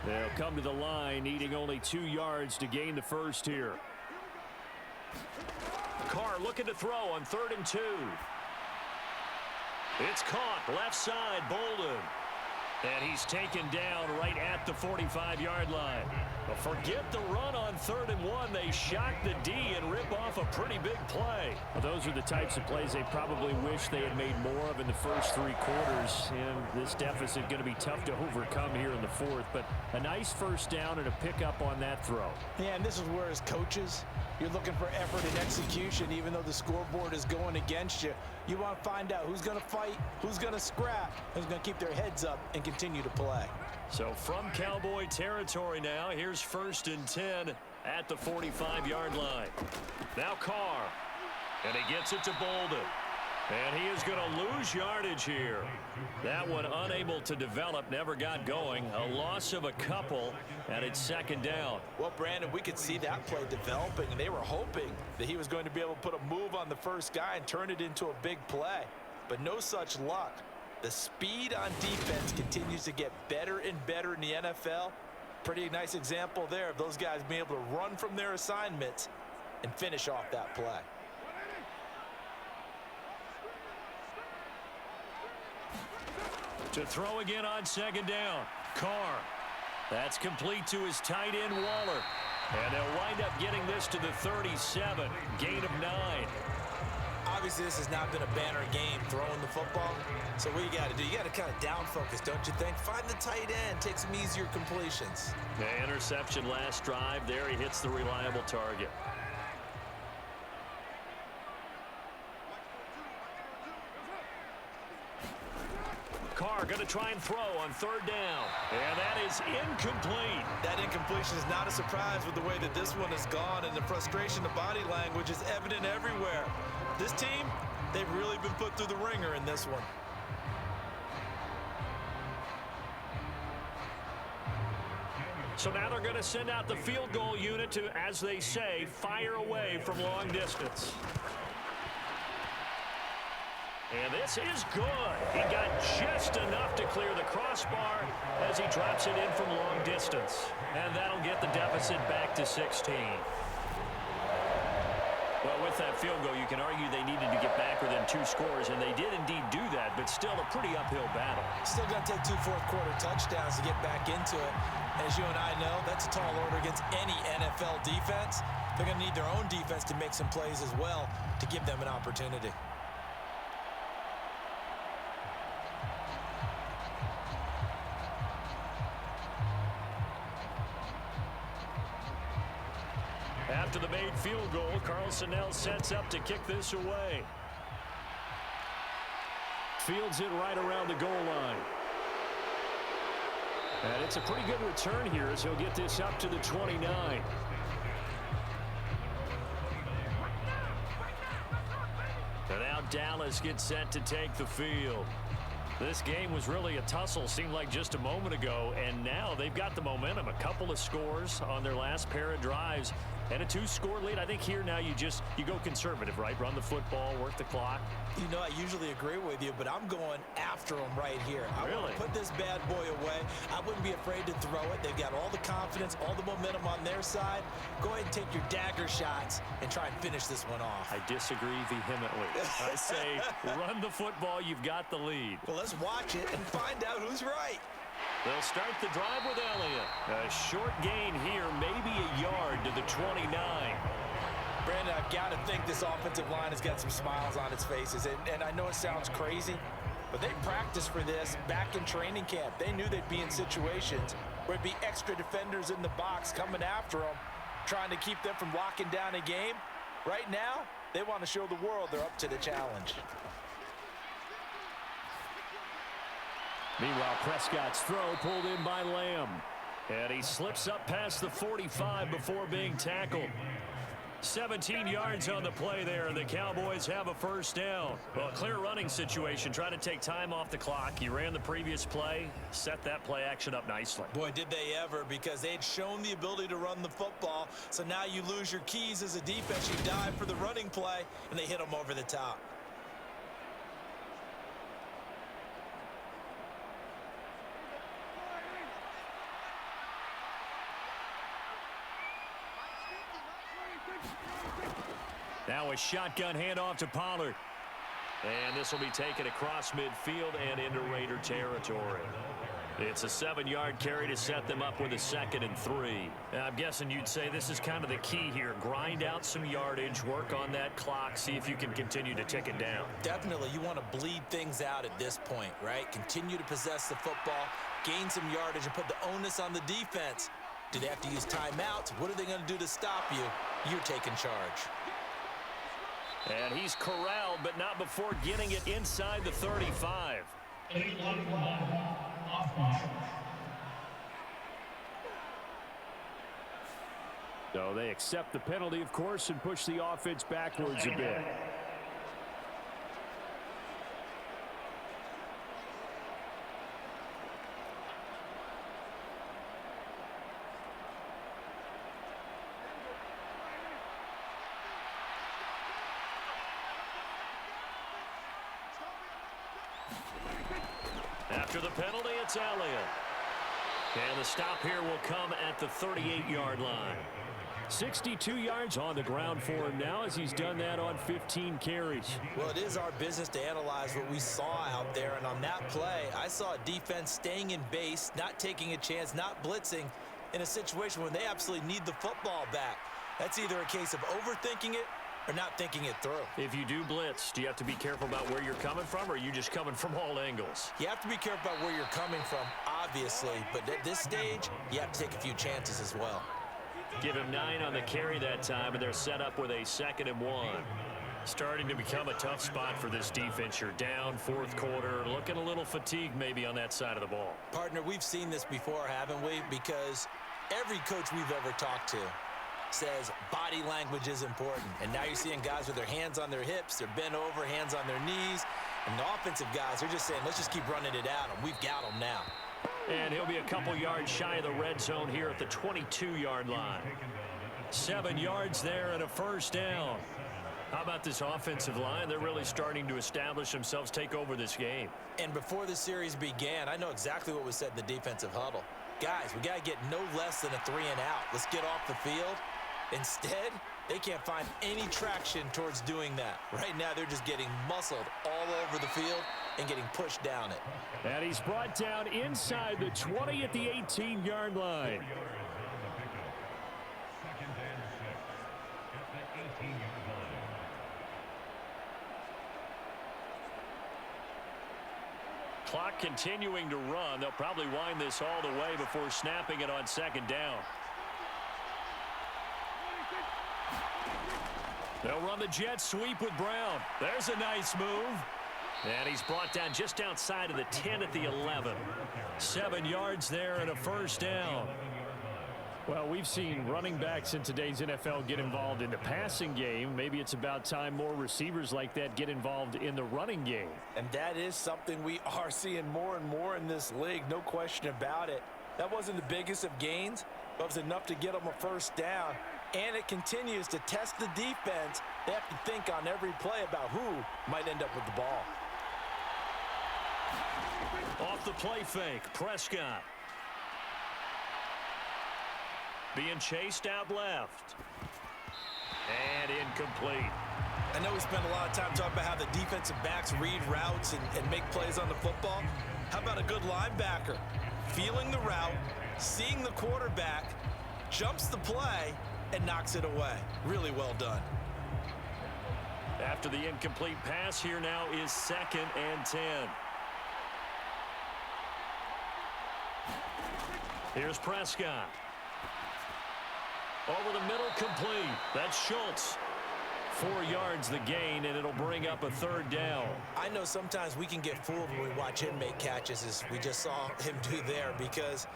They'll come to the line, needing only 2 yards to gain the first here. Carr looking to throw on 3rd and 2. It's caught left side, Bolden. And he's taken down right at the 45-yard line. But forget the run on 3rd and 1. They shock the D and rip off a pretty big play. Well, those are the types of plays they probably wish they had made more of in the first 3 quarters. And this deficit going to be tough to overcome here in the 4th. But a nice first down and a pickup on that throw. Yeah, and this is where as coaches, you're looking for effort and execution, even though the scoreboard is going against you. You want to find out who's going to fight, who's going to scrap, who's going to keep their heads up and continue to play. So from Cowboy territory now, here's 1st and 10 at the 45-yard line. Now Carr, and he gets it to Bolden. And he is going to lose yardage here. That one unable to develop, never got going. A loss of a couple, and it's 2nd down. Well, Brandon, we could see that play developing, and they were hoping that he was going to be able to put a move on the first guy and turn it into a big play. But no such luck. The speed on defense continues to get better and better in the NFL. Pretty nice example there of those guys being able to run from their assignments and finish off that play. To throw again on 2nd down. Carr. That's complete to his tight end, Waller. And they'll wind up getting this to the 37. Gain of 9. Obviously, this has not been a banner game throwing the football. So what you got to do, you got to kind of down focus, don't you think? Find the tight end, take some easier completions. The interception last drive. There he hits the reliable target. Carr going to try and throw on 3rd down. And that is incomplete. That incompletion is not a surprise with the way that this one has gone, and the frustration, the body language is evident everywhere. This team, they've really been put through the ringer in this one. So now they're going to send out the field goal unit to, as they say, fire away from long distance. And this is good. He got just enough to clear the crossbar as he drops it in from long distance. And that'll get the deficit back to 16. Well, with that field goal, you can argue they needed to get back within 2 scores, and they did indeed do that, but still a pretty uphill battle. Still going to take 2 fourth-quarter touchdowns to get back into it. As you and I know, that's a tall order against any NFL defense. They're going to need their own defense to make some plays as well to give them an opportunity. After the made field goal, Carlson now sets up to kick this away. Fields it right around the goal line. And it's a pretty good return here as he'll get this up to the 29. And now Dallas gets set to take the field. This game was really a tussle, seemed like just a moment ago, and now they've got the momentum. A couple of scores on their last pair of drives and a 2-score lead. I think here now you go conservative, right? Run the football, work the clock. You know, I usually agree with you, but I'm going after them right here. I want to put this bad boy away. I wouldn't be afraid to throw it. They've got all the confidence, all the momentum on their side. Go ahead and take your dagger shots and try and finish this one off. I disagree vehemently. I say run the football. You've got the lead. Well, let's watch it and find out who's right. They'll start the drive with Elliott. A short gain here, maybe a yard to the 29. Brandon, I've got to think this offensive line has got some smiles on its faces. And I know it sounds crazy, but they practiced for this back in training camp. They knew they'd be in situations where it'd be extra defenders in the box coming after them, trying to keep them from locking down a game. Right now, they want to show the world they're up to the challenge. Meanwhile, Prescott's throw pulled in by Lamb. And he slips up past the 45 before being tackled. 17 yards on the play there, and the Cowboys have a first down. Well, a clear running situation, trying to take time off the clock. He ran the previous play, set that play action up nicely. Boy, did they ever, because they'd shown the ability to run the football. So now you lose your keys as a defense. You dive for the running play, and they hit them over the top. Now a shotgun handoff to Pollard. And this will be taken across midfield and into Raider territory. It's a 7-yard carry to set them up with a 2nd and 3. I'm guessing you'd say this is kind of the key here. Grind out some yardage, work on that clock, see if you can continue to tick it down. Definitely, you want to bleed things out at this point, right? Continue to possess the football, gain some yardage, and put the onus on the defense. Do they have to use timeouts? What are they going to do to stop you? You're taking charge. And he's corralled, but not before getting it inside the 35. So they accept the penalty, of course, and push the offense backwards a bit. After the penalty, it's Elliott. And the stop here will come at the 38-yard line. 62 yards on the ground for him now as he's done that on 15 carries. Well, it is our business to analyze what we saw out there. And on that play, I saw a defense staying in base, not taking a chance, not blitzing in a situation when they absolutely need the football back. That's either a case of overthinking it or not thinking it through. If you do blitz, do you have to be careful about where you're coming from, or are you just coming from all angles? You have to be careful about where you're coming from, obviously, but at this stage, you have to take a few chances as well. Give him 9 on the carry that time, and they're set up with a 2nd and 1. Starting to become a tough spot for this defense. You're down, 4th quarter, looking a little fatigued maybe on that side of the ball. Partner, we've seen this before, haven't we? Because every coach we've ever talked to says body language is important. And now you're seeing guys with their hands on their hips, they're bent over, hands on their knees. And the offensive guys, they're just saying, let's just keep running it at them. We've got them now. And he'll be a couple yards shy of the red zone here at the 22-yard line. 7 yards there and a 1st down. How about this offensive line? They're really starting to establish themselves, take over this game. And before the series began, I know exactly what was said in the defensive huddle. Guys, we got to get no less than a 3 and out. Let's get off the field. Instead, they can't find any traction towards doing that. Right now, they're just getting muscled all over the field and getting pushed down it. And he's brought down inside the 20 at the 18-yard line. Clock continuing to run. They'll probably wind this all the way before snapping it on 2nd down. They'll run the jet sweep with Brown. There's a nice move. And he's brought down just outside of the 10 at the 11. 7 yards there and a 1st down. Well, we've seen running backs in today's NFL get involved in the passing game. Maybe it's about time more receivers like that get involved in the running game. And that is something we are seeing more and more in this league, no question about it. That wasn't the biggest of gains, but it was enough to get them a 1st down. And it continues to test the defense. They have to think on every play about who might end up with the ball. Off the play fake, Prescott. Being chased out left. And incomplete. I know we spent a lot of time talking about how the defensive backs read routes and make plays on the football. How about a good linebacker? Feeling the route, seeing the quarterback, jumps the play, and knocks it away. Really well done. After the incomplete pass, here now is 2nd and 10. Here's Prescott. Over the middle, complete. That's Schultz. 4 yards the gain, and it'll bring up a 3rd down. I know sometimes we can get fooled when we watch him make catches, as we just saw him do there, because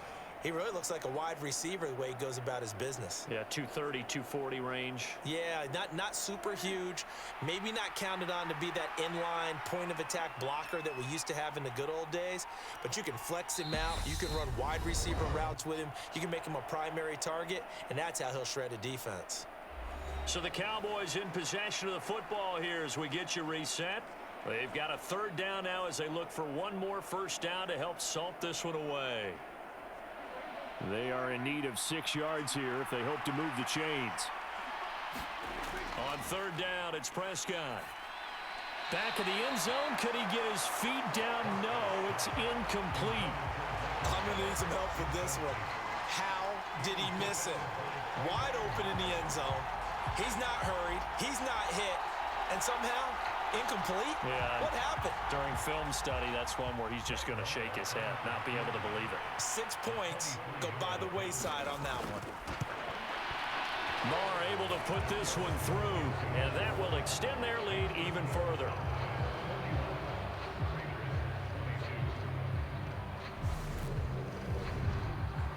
he really looks like a wide receiver the way he goes about his business. Yeah, 230, 240 range. Yeah, not super huge. Maybe not counted on to be that inline point-of-attack blocker that we used to have in the good old days. But you can flex him out. You can run wide receiver routes with him. You can make him a primary target, and that's how he'll shred a defense. So the Cowboys in possession of the football here as we get you reset. They've got a 3rd down now as they look for one more 1st down to help salt this one away. They are in need of 6 yards here if they hope to move the chains. On third down, it's Prescott. Back of the end zone. Could he get his feet down? No, it's incomplete. I'm going to need some help with this one. How did he miss it? Wide open in the end zone. He's not hurried. He's not hit. And somehow, incomplete? Yeah. What happened? During film study, that's one where he's just going to shake his head, not be able to believe it. 6 points go by the wayside on that one. Marr able to put this one through, and that will extend their lead even further.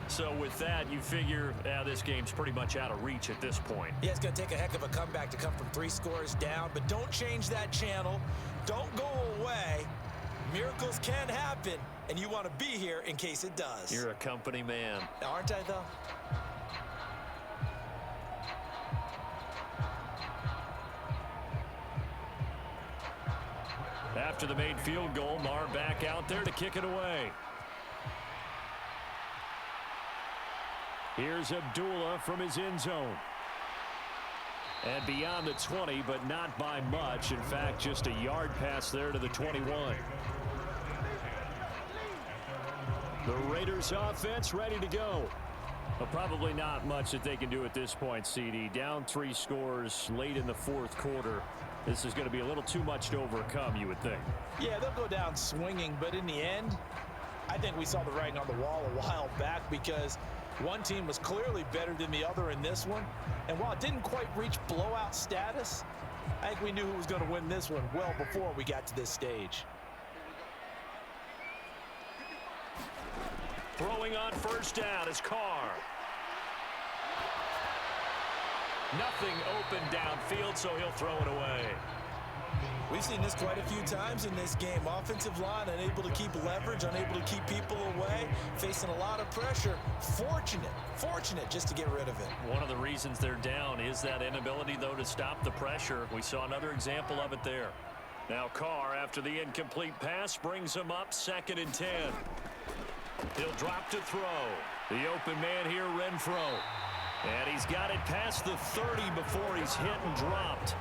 So with that, you figure this game's pretty much out of reach at this point. Yeah, it's going to take a heck of a comeback to come from 3 scores down, but don't change that channel. Don't go away. Miracles can happen, and you want to be here in case it does. You're a company man. Aren't I, though? After the made field goal, Marr back out there to kick it away. Here's Abdullah from his end zone. And beyond the 20, but not by much. In fact, just a yard pass there to the 21. The Raiders offense ready to go. Well, probably not much that they can do at this point, CD. Down 3 scores late in the fourth quarter. This is going to be a little too much to overcome, you would think. Yeah, they'll go down swinging, but in the end, I think we saw the writing on the wall a while back because one team was clearly better than the other in this one. And while it didn't quite reach blowout status, I think we knew who was going to win this one well before we got to this stage. Throwing on first down is Carr. Nothing open downfield, so he'll throw it away. We've seen this quite a few times in this game. Offensive line unable to keep leverage, unable to keep people away, facing a lot of pressure. Fortunate just to get rid of it. One of the reasons they're down is that inability, though, to stop the pressure. We saw another example of it there. Now Carr, after the incomplete pass, brings him up 2nd and 10. He'll drop to throw. The open man here, Renfro. And he's got it past the 30 before he's hit and dropped.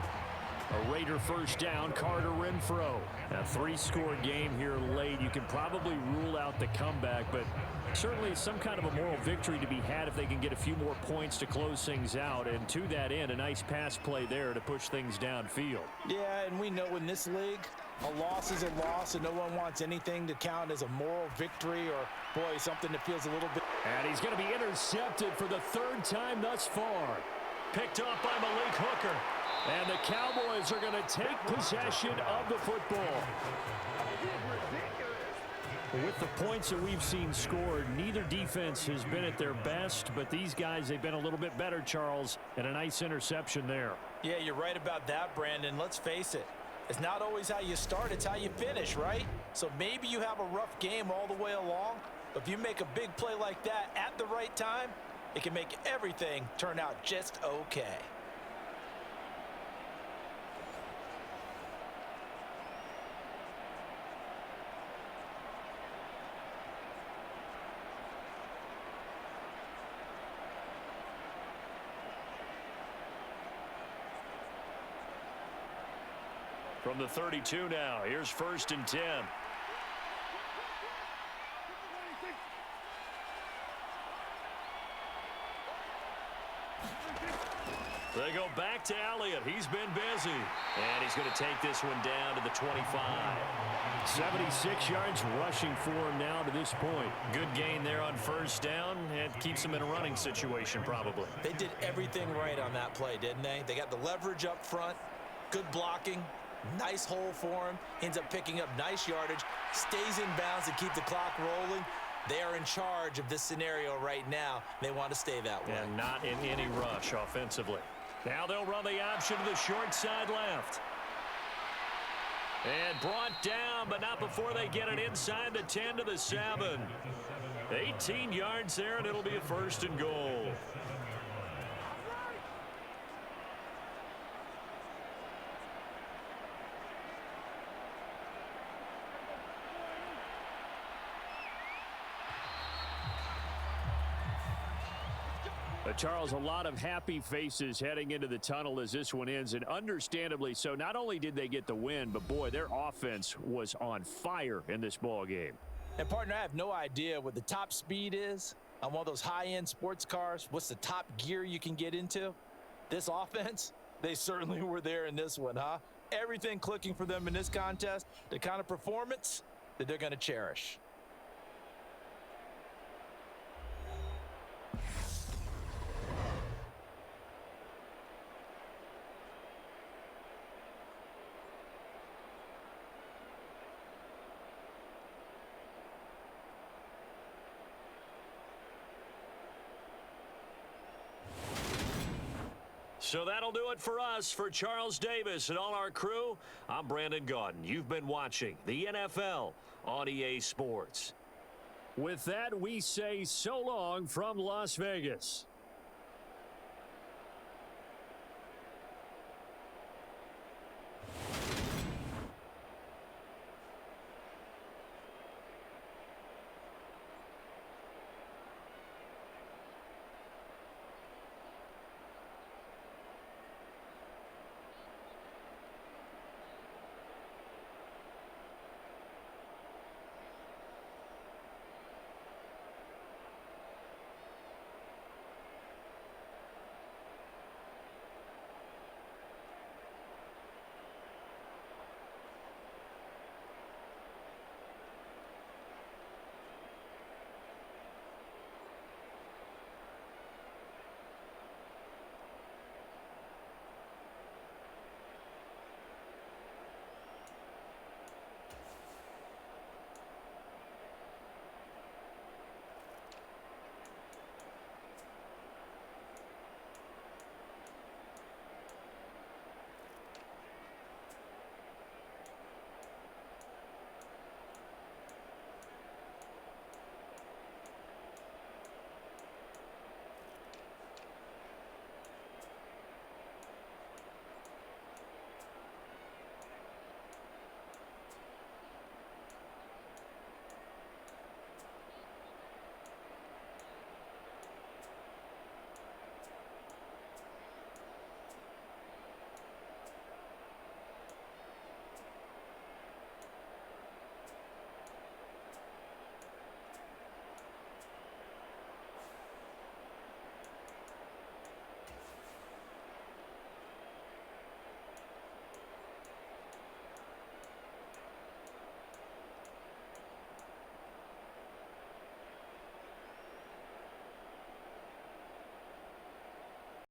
A Raider first down, Carter Renfro. A 3-score game here late. You can probably rule out the comeback, but certainly some kind of a moral victory to be had if they can get a few more points to close things out. And to that end, a nice pass play there to push things downfield. Yeah, and we know in this league, a loss is a loss, and no one wants anything to count as a moral victory or, boy, something that feels a little bit. And he's going to be intercepted for the 3rd time thus far. Picked off by Malik Hooker. And the Cowboys are going to take possession of the football. With the points that we've seen scored, neither defense has been at their best, but these guys, they've been a little bit better, Charles, and a nice interception there. Yeah, you're right about that, Brandon. Let's face it. It's not always how you start, it's how you finish, right? So maybe you have a rough game all the way along, but if you make a big play like that at the right time, it can make everything turn out just okay. From the 32 now, here's 1st and 10. They go back to Elliott. He's been busy. And he's going to take this one down to the 25. 76 yards rushing for him now to this point. Good gain there on first down. And keeps him in a running situation probably. They did everything right on that play, didn't they? They got the leverage up front, good blocking, nice hole for him, ends up picking up nice yardage, stays in bounds to keep the clock rolling. They are in charge of this scenario right now. They want to stay that way. And not in any rush offensively. Now they'll run the option to the short side left. And brought down, but not before they get it inside the 10 to the 7. 18 yards there, and it'll be a 1st and goal. Charles, a lot of happy faces heading into the tunnel as this one ends, and understandably so. Not only did they get the win, but boy, their offense was on fire in this ball game. And partner, I have no idea what the top speed is on one of those high-end sports cars. What's the top gear you can get into? This offense, they certainly were there in this one, huh? Everything clicking for them in this contest, the kind of performance that they're going to cherish. So that'll do it for us. For Charles Davis and all our crew, I'm Brandon Gaudin. You've been watching the NFL on EA Sports. With that, we say so long from Las Vegas.